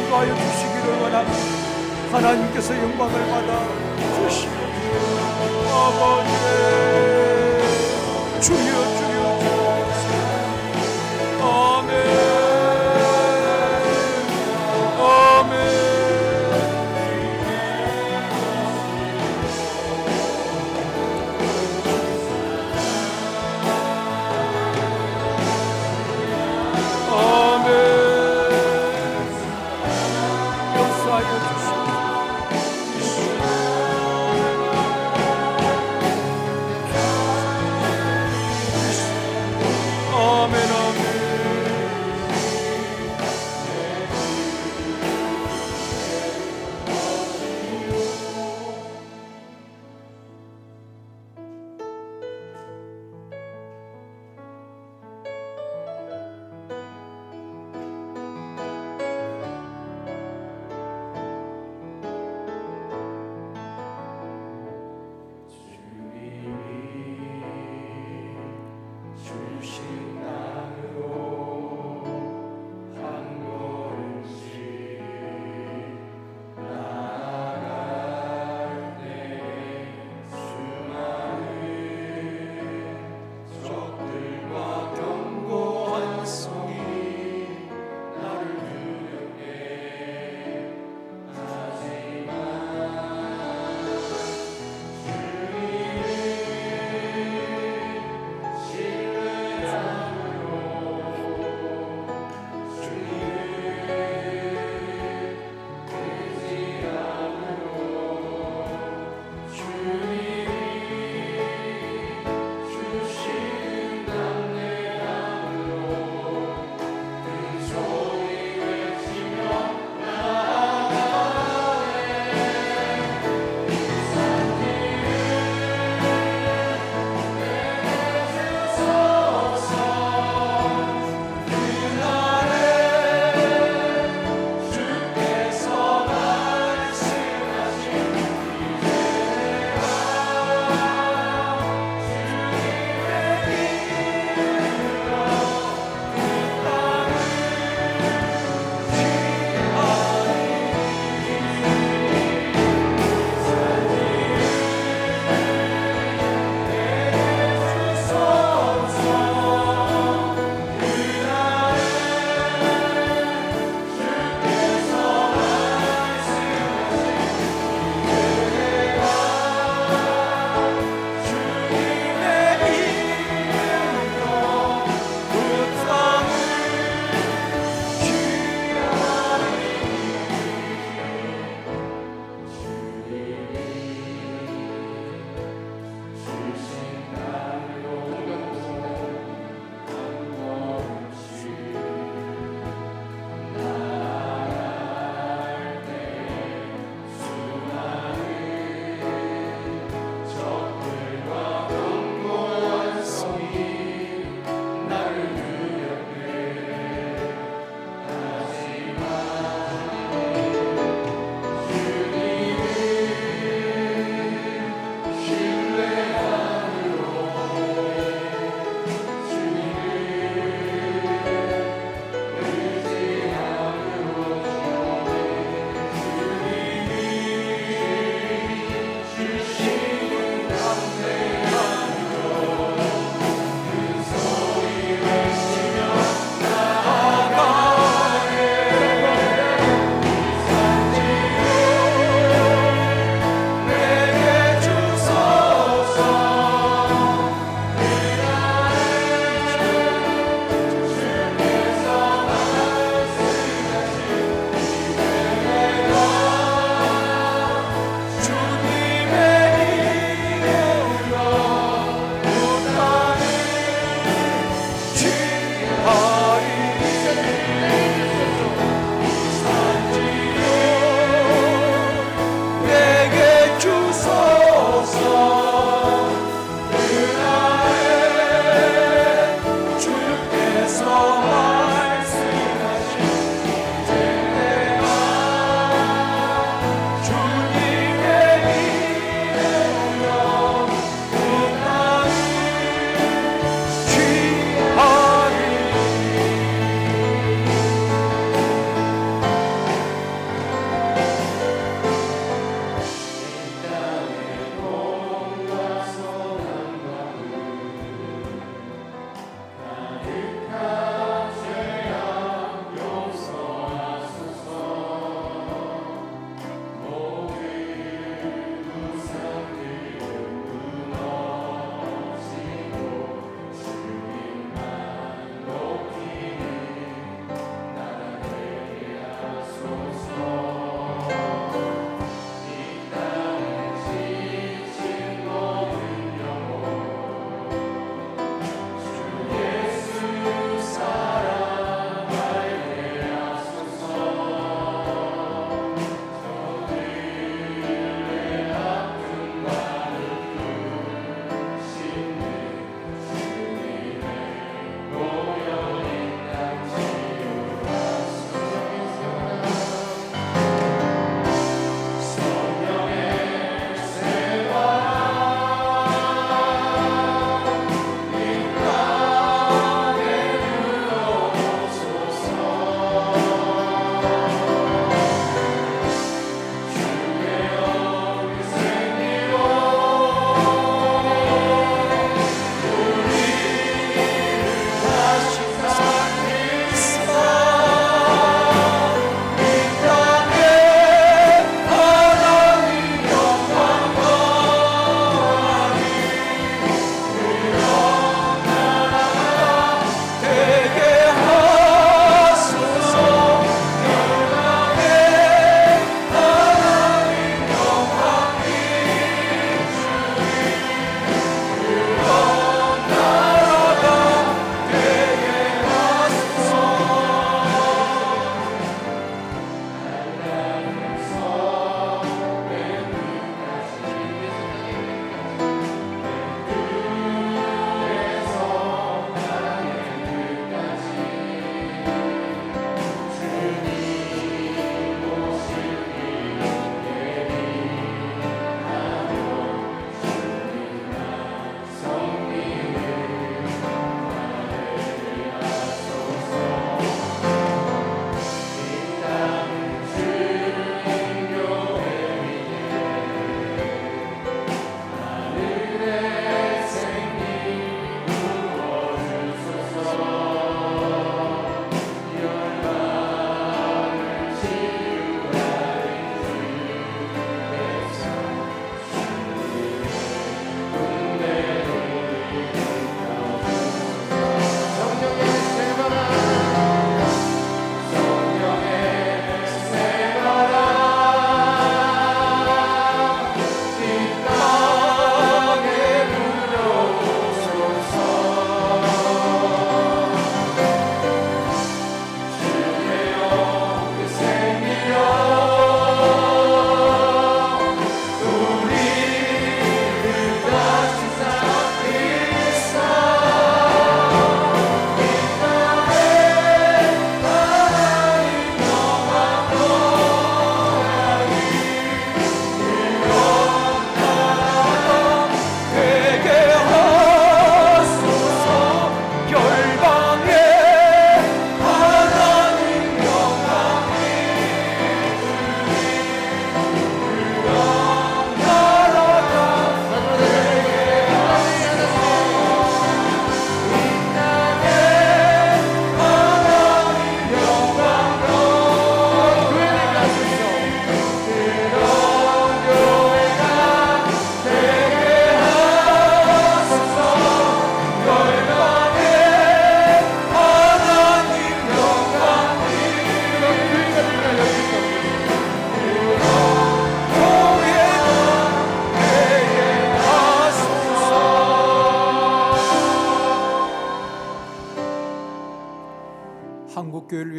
인도하여 주시기를 원합니다. 하나님께서 영광을 받아 주시고 아버지 주여 주여 아멘 아멘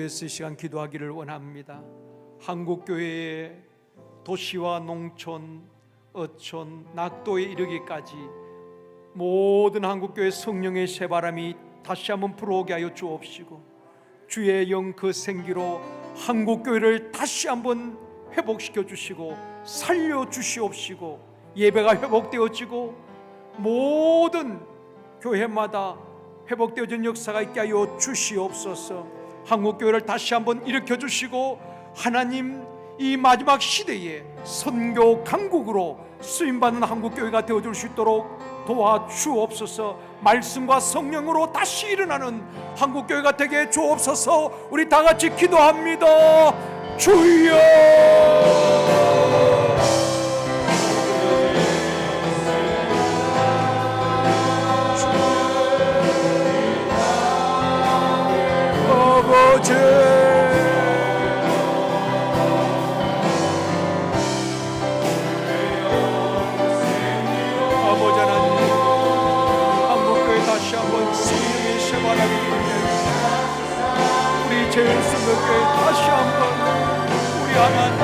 위해서 이 시간 기도하기를 원합니다. 한국교회의 도시와 농촌, 어촌, 낙도에 이르기까지 모든 한국교회 성령의 새바람이 다시 한번 불어오게 하여 주옵시고, 주의 영 그 생기로 한국교회를 다시 한번 회복시켜 주시고 살려 주시옵시고, 예배가 회복되어지고 모든 교회마다 회복되어진 역사가 있게 하여 주시옵소서. 한국교회를 다시 한번 일으켜 주시고, 하나님 이 마지막 시대에 선교 강국으로 쓰임받는 한국교회가 되어줄 수 있도록 도와주옵소서. 말씀과 성령으로 다시 일어나는 한국교회가 되게 주옵소서. 우리 다 같이 기도합니다. 주여, 아버지, 아버지 하나님, 한국교회 다시 한번 성령의 새바람이 불며 우리 제일성교회 다시 한번 우리 하나님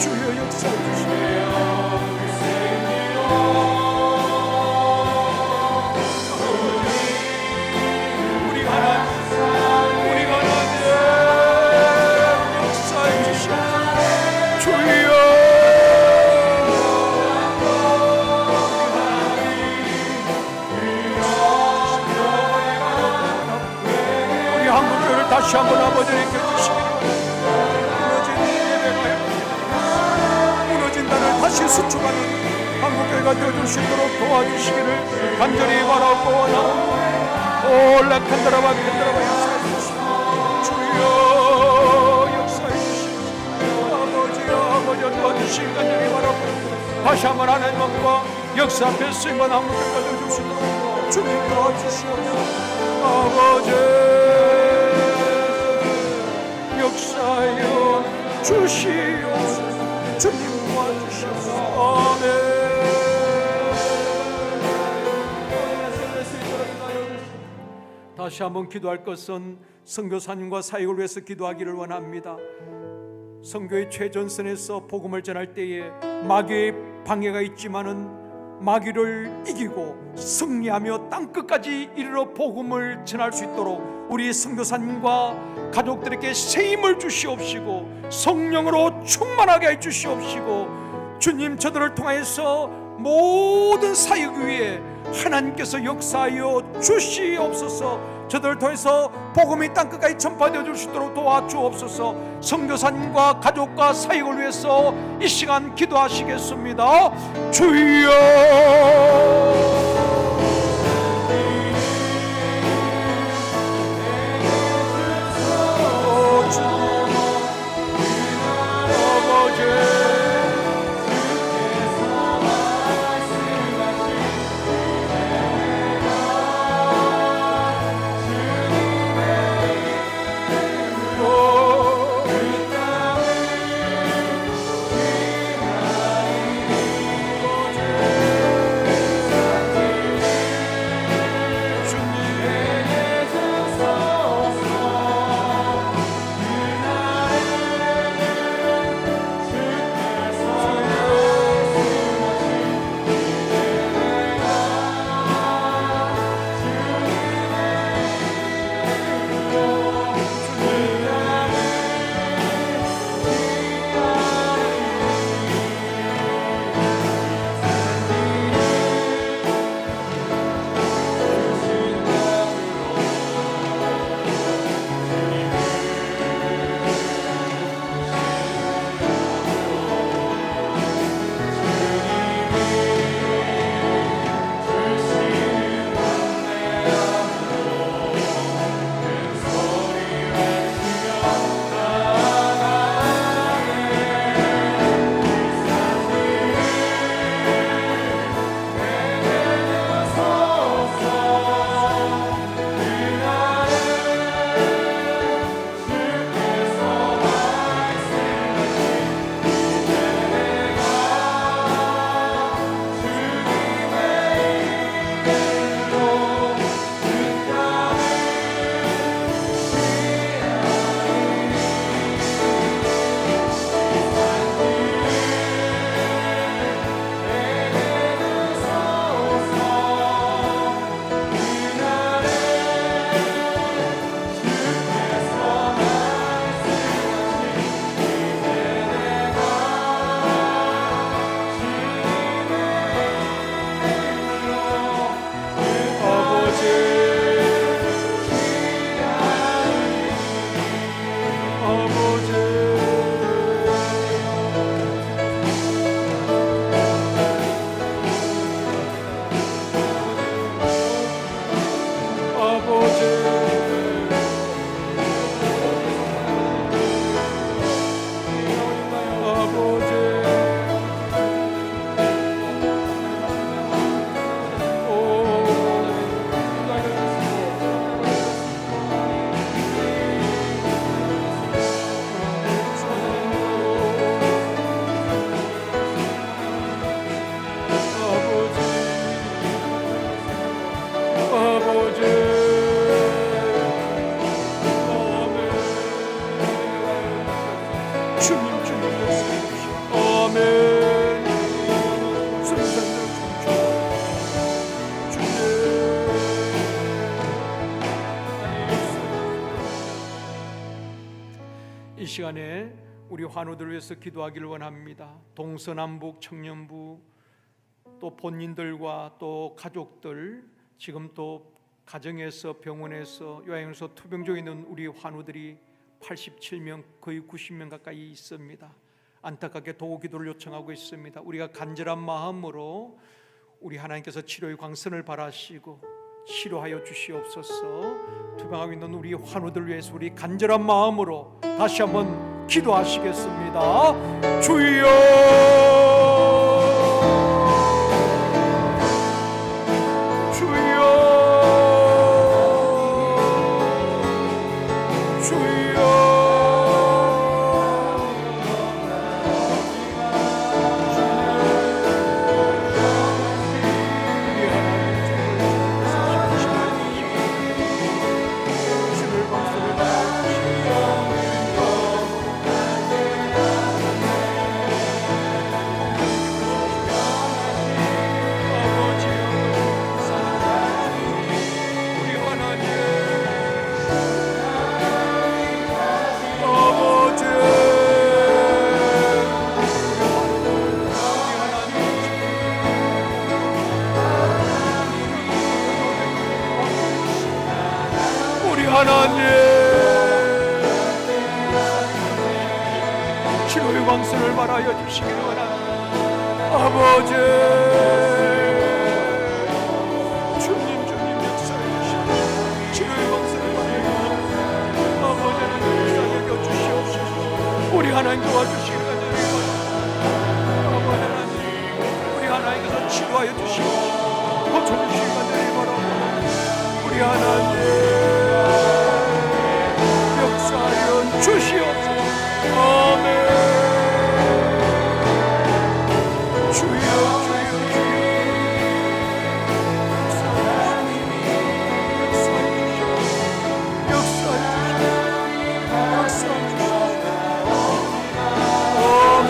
주여 역사해 주시옵소서. 우리 하나님 역사해 주시옵소서. 주여, 우리 한국교회를 다시 한번 아버지를 일으켜주시기를, 다시 수축하는 한국교회가 되어줄 수 있도록 도와주시기를 간절히 바라고 원하옵나이다. 올라칸다라바 칸다라바 역사해 주시옵소서. 주여 역사해 주시옵소서. 아버지 도와주시기 간절히 바라고, 다시 한번 하나님과 역사 앞에 쓰임받은 한국교회가 되어줄 수 있도록 주님 도와주시옵소서. 아버지 역사하여 주시옵소서. 주님 아멘. 다시 한번 기도할 것은 선교사님과 사역을 위해서 기도하기를 원합니다. 선교의 최전선에서 복음을 전할 때에 마귀의 방해가 있지만은 마귀를 이기고 승리하며 땅끝까지 이르러 복음을 전할 수 있도록 우리 선교사님과 가족들에게 새 힘을 주시옵시고 성령으로 충만하게 해 주시옵시고, 주님 저들을 통해서 모든 사역 위에 하나님께서 역사하여 주시옵소서. 저들을 통해서 복음이 땅끝까지 전파되어 줄 수 있도록 도와주옵소서. 선교사님과 가족과 사역을 위해서 이 시간 기도하시겠습니다. 주여, 시간에 우리 환우들을 위해서 기도하기를 원합니다. 동서남북 청년부, 또 본인들과 또 가족들, 지금 또 가정에서 병원에서 요양원에서 투병 중에 있는 우리 환우들이 87명, 거의 90명 가까이 있습니다. 안타깝게 도구 기도를 요청하고 있습니다. 우리가 간절한 마음으로 우리 하나님께서 치료의 광선을 바라시고 치료하여 주시옵소서. 투병하고 있는 우리 환우들 위해서 우리 간절한 마음으로 다시 한번 기도하시겠습니다. 주여, 주여, 주여. 하나님, 치료의 광선을 말하여 주시기를 원합니다. 아버지, 주님 역사해 주시옵소서. 치료의 광선을 말하여 아버지 하나님 역사해 주시옵소서. 우리 하나님 도와주시기를 원합니다. 아버지 하나님, 우리 하나님께서 치료하여 주시옵소서. 고쳐주시기를 원합니다. 우리 하나님 주시옵소서. 아멘. 주여, 주여, 주여. 역사해 주시옵소서. 아멘.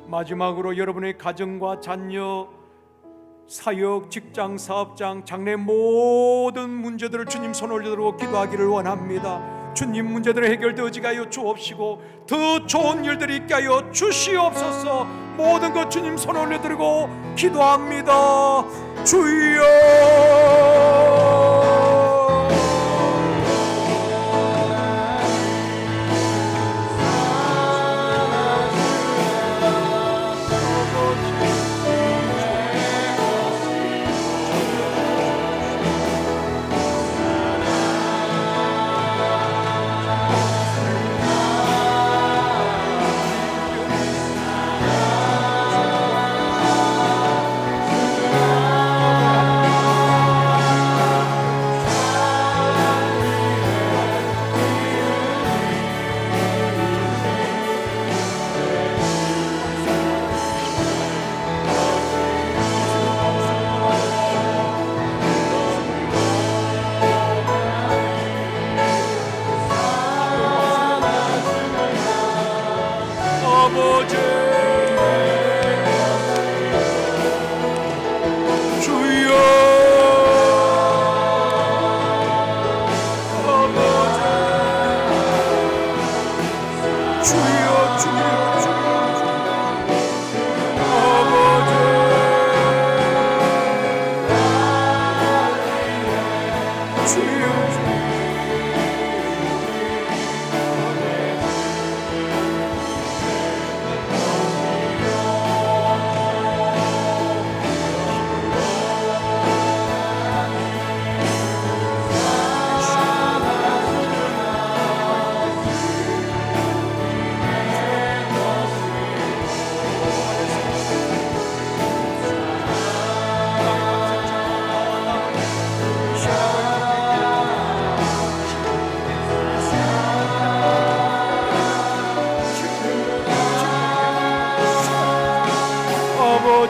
마지막으로 여러분의 가정과 자녀, 사역, 직장, 사업장, 장래 모든 문제들을 주님 손 올려드리고 기도하기를 원합니다. 주님, 문제들을 해결되어지게 하여 주옵시고 더 좋은 일들이 있게 하여 주시옵소서. 모든 것 주님 손 올려드리고 기도합니다. 주여,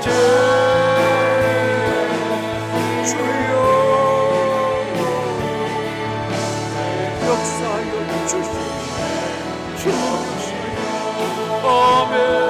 이제 주여 역사하여 주시옵소서. 아멘.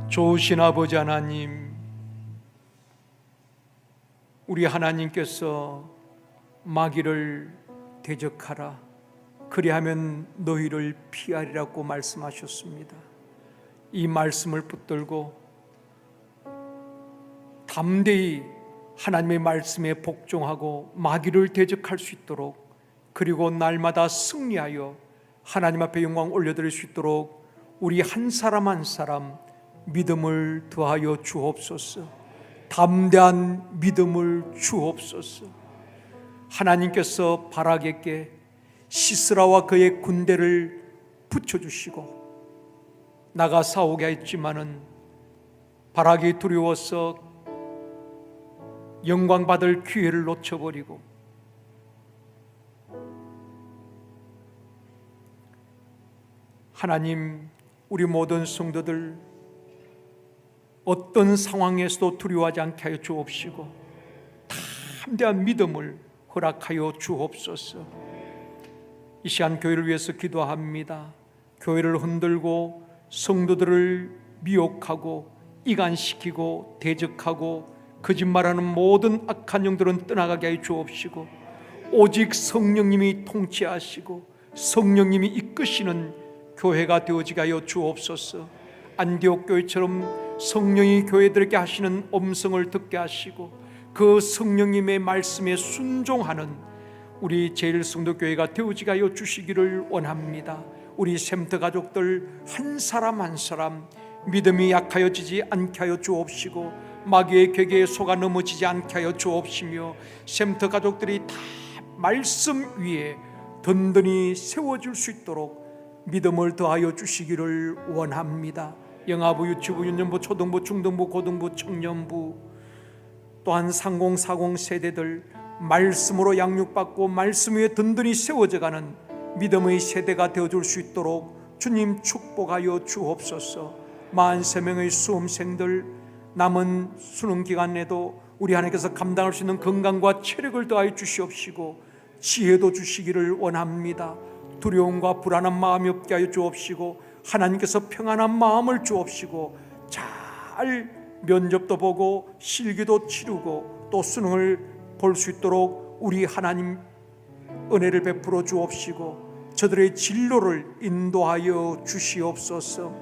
좋으신 아버지 하나님, 우리 하나님께서 마귀를 대적하라, 그리하면 너희를 피하리라고 말씀하셨습니다. 이 말씀을 붙들고 담대히 하나님의 말씀에 복종하고 마귀를 대적할 수 있도록, 그리고 날마다 승리하여 하나님 앞에 영광 올려드릴 수 있도록 우리 한 사람 한 사람 믿음을 더하여 주옵소서. 담대한 믿음을 주옵소서. 하나님께서 바락에게 시스라와 그의 군대를 붙여주시고 나가 싸우게 했지만은 바락이 두려워서 영광 받을 기회를 놓쳐버리고 하나님, 우리 모든 성도들 어떤 상황에서도 두려워하지 않게 하여 주옵시고 담대한 믿음을 허락하여 주옵소서. 이 시간 교회를 위해서 기도합니다. 교회를 흔들고 성도들을 미혹하고 이간시키고 대적하고 거짓말하는 모든 악한 영들은 떠나가게 하여 주옵시고 오직 성령님이 통치하시고 성령님이 이끄시는 교회가 되어지게 하여 주옵소서. 안디옥 교회처럼 성령이 교회들에게 하시는 음성을 듣게 하시고 그 성령님의 말씀에 순종하는 우리 제일성도교회가 되어지게 하여 주시기를 원합니다. 우리 샘터 가족들 한 사람 한 사람 믿음이 약하여지지 않게 하여 주옵시고 마귀의 궤계에 속아 넘어지지 않게 하여 주옵시며 샘터 가족들이 다 말씀 위에 든든히 세워질 수 있도록 믿음을 더하여 주시기를 원합니다. 영아부, 유치부, 유년부, 초등부, 중등부, 고등부, 청년부 또한 30, 40 세대들 말씀으로 양육받고 말씀 위에 든든히 세워져가는 믿음의 세대가 되어줄 수 있도록 주님 축복하여 주옵소서. 43명의 수험생들 남은 수능 기간에도 우리 하나님께서 감당할 수 있는 건강과 체력을 더하여 주시옵시고 지혜도 주시기를 원합니다. 두려움과 불안한 마음이 없게 하여 주옵시고 하나님께서 평안한 마음을 주옵시고 잘 면접도 보고 실기도 치르고 또 수능을 볼 수 있도록 우리 하나님 은혜를 베풀어 주옵시고 저들의 진로를 인도하여 주시옵소서.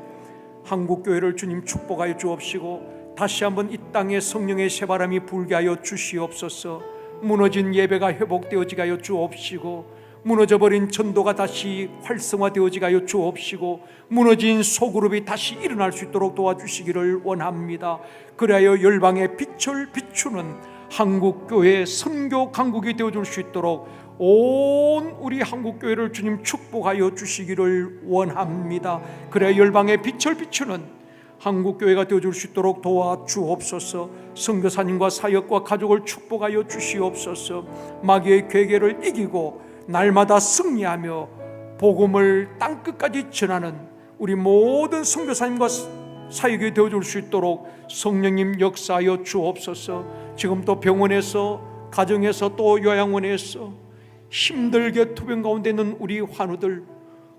한국교회를 주님 축복하여 주옵시고 다시 한번 이 땅에 성령의 새바람이 불게 하여 주시옵소서. 무너진 예배가 회복되어지게 하여 주옵시고 무너져버린 전도가 다시 활성화되어지게 하여 주옵시고 무너진 소그룹이 다시 일어날 수 있도록 도와주시기를 원합니다. 그리하여 열방의 빛을 비추는 한국교회 선교 강국이 되어줄 수 있도록 온 우리 한국교회를 주님 축복하여 주시기를 원합니다. 그래야 열방의 빛을 비추는 한국교회가 되어줄 수 있도록 도와주옵소서. 선교사님과 사역과 가족을 축복하여 주시옵소서. 마귀의 괴계를 이기고 날마다 승리하며 복음을 땅끝까지 전하는 우리 모든 선교사님과 사역이 되어줄 수 있도록 성령님 역사하여 주옵소서. 지금 또 병원에서 가정에서 또 요양원에서 힘들게 투병 가운데 있는 우리 환우들,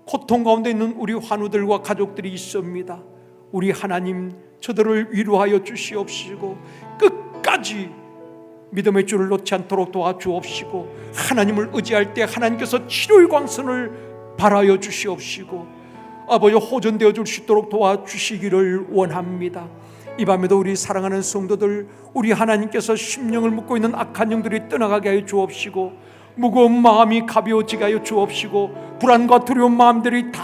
고통 가운데 있는 우리 환우들과 가족들이 있습니다. 우리 하나님 저들을 위로하여 주시옵시고 끝까지 믿음의 줄을 놓지 않도록 도와주옵시고 하나님을 의지할 때 하나님께서 치료의 광선을 발하여 주시옵시고 아버지 호전되어 줄 수 있도록 도와주시기를 원합니다. 이 밤에도 우리 사랑하는 성도들, 우리 하나님께서 심령을 묶고 있는 악한 영들이 떠나가게 하여 주옵시고 무거운 마음이 가벼워지게 하여 주옵시고 불안과 두려운 마음들이 다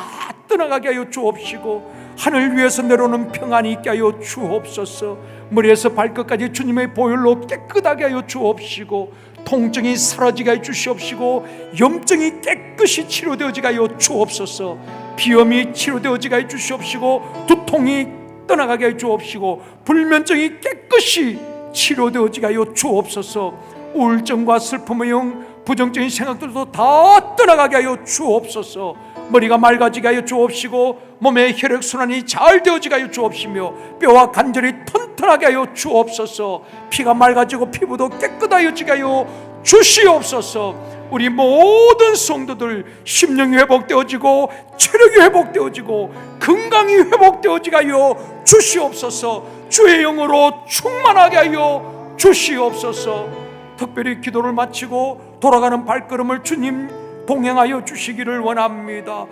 떠나가게 하여 주옵시고 하늘 위에서 내려오는 평안이 있게 하여 주옵소서. 머리에서 발끝까지 주님의 보혈로 깨끗하게 하여 주옵시고, 통증이 사라지게 하여 주시옵시고, 염증이 깨끗이 치료되어지게 하여 주옵소서. 비염이 치료되어지게 하여 주시옵시고, 두통이 떠나가게 하여 주옵시고, 불면증이 깨끗이 치료되어지게 하여 주옵소서. 우울증과 슬픔의 영, 부정적인 생각들도 다 떠나가게 하여 주옵소서. 머리가 맑아지게 하여 주옵시고, 몸의 혈액순환이 잘 되어지게 하여 주옵시며, 뼈와 관절이 튼튼하게 하여 주옵소서. 피가 맑아지고 피부도 깨끗하여지게 하여 주시옵소서. 우리 모든 성도들 심령이 회복되어지고 체력이 회복되어지고 건강이 회복되어지게 하여 주시옵소서. 주의 영으로 충만하게 하여 주시옵소서. 특별히 기도를 마치고 돌아가는 발걸음을 주님 동행하여 주시기를 원합니다.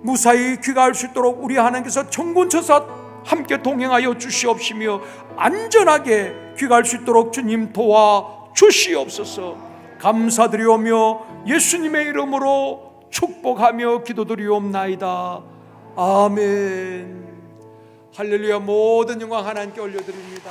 무사히 귀가할 수 있도록 우리 하나님께서 천군천사 함께 동행하여 주시옵시며, 안전하게 귀가할 수 있도록 주님 도와 주시옵소서. 감사드리오며 예수님의 이름으로 축복하며 기도드리옵나이다. 아멘. 할렐루야. 모든 영광 하나님께 올려드립니다.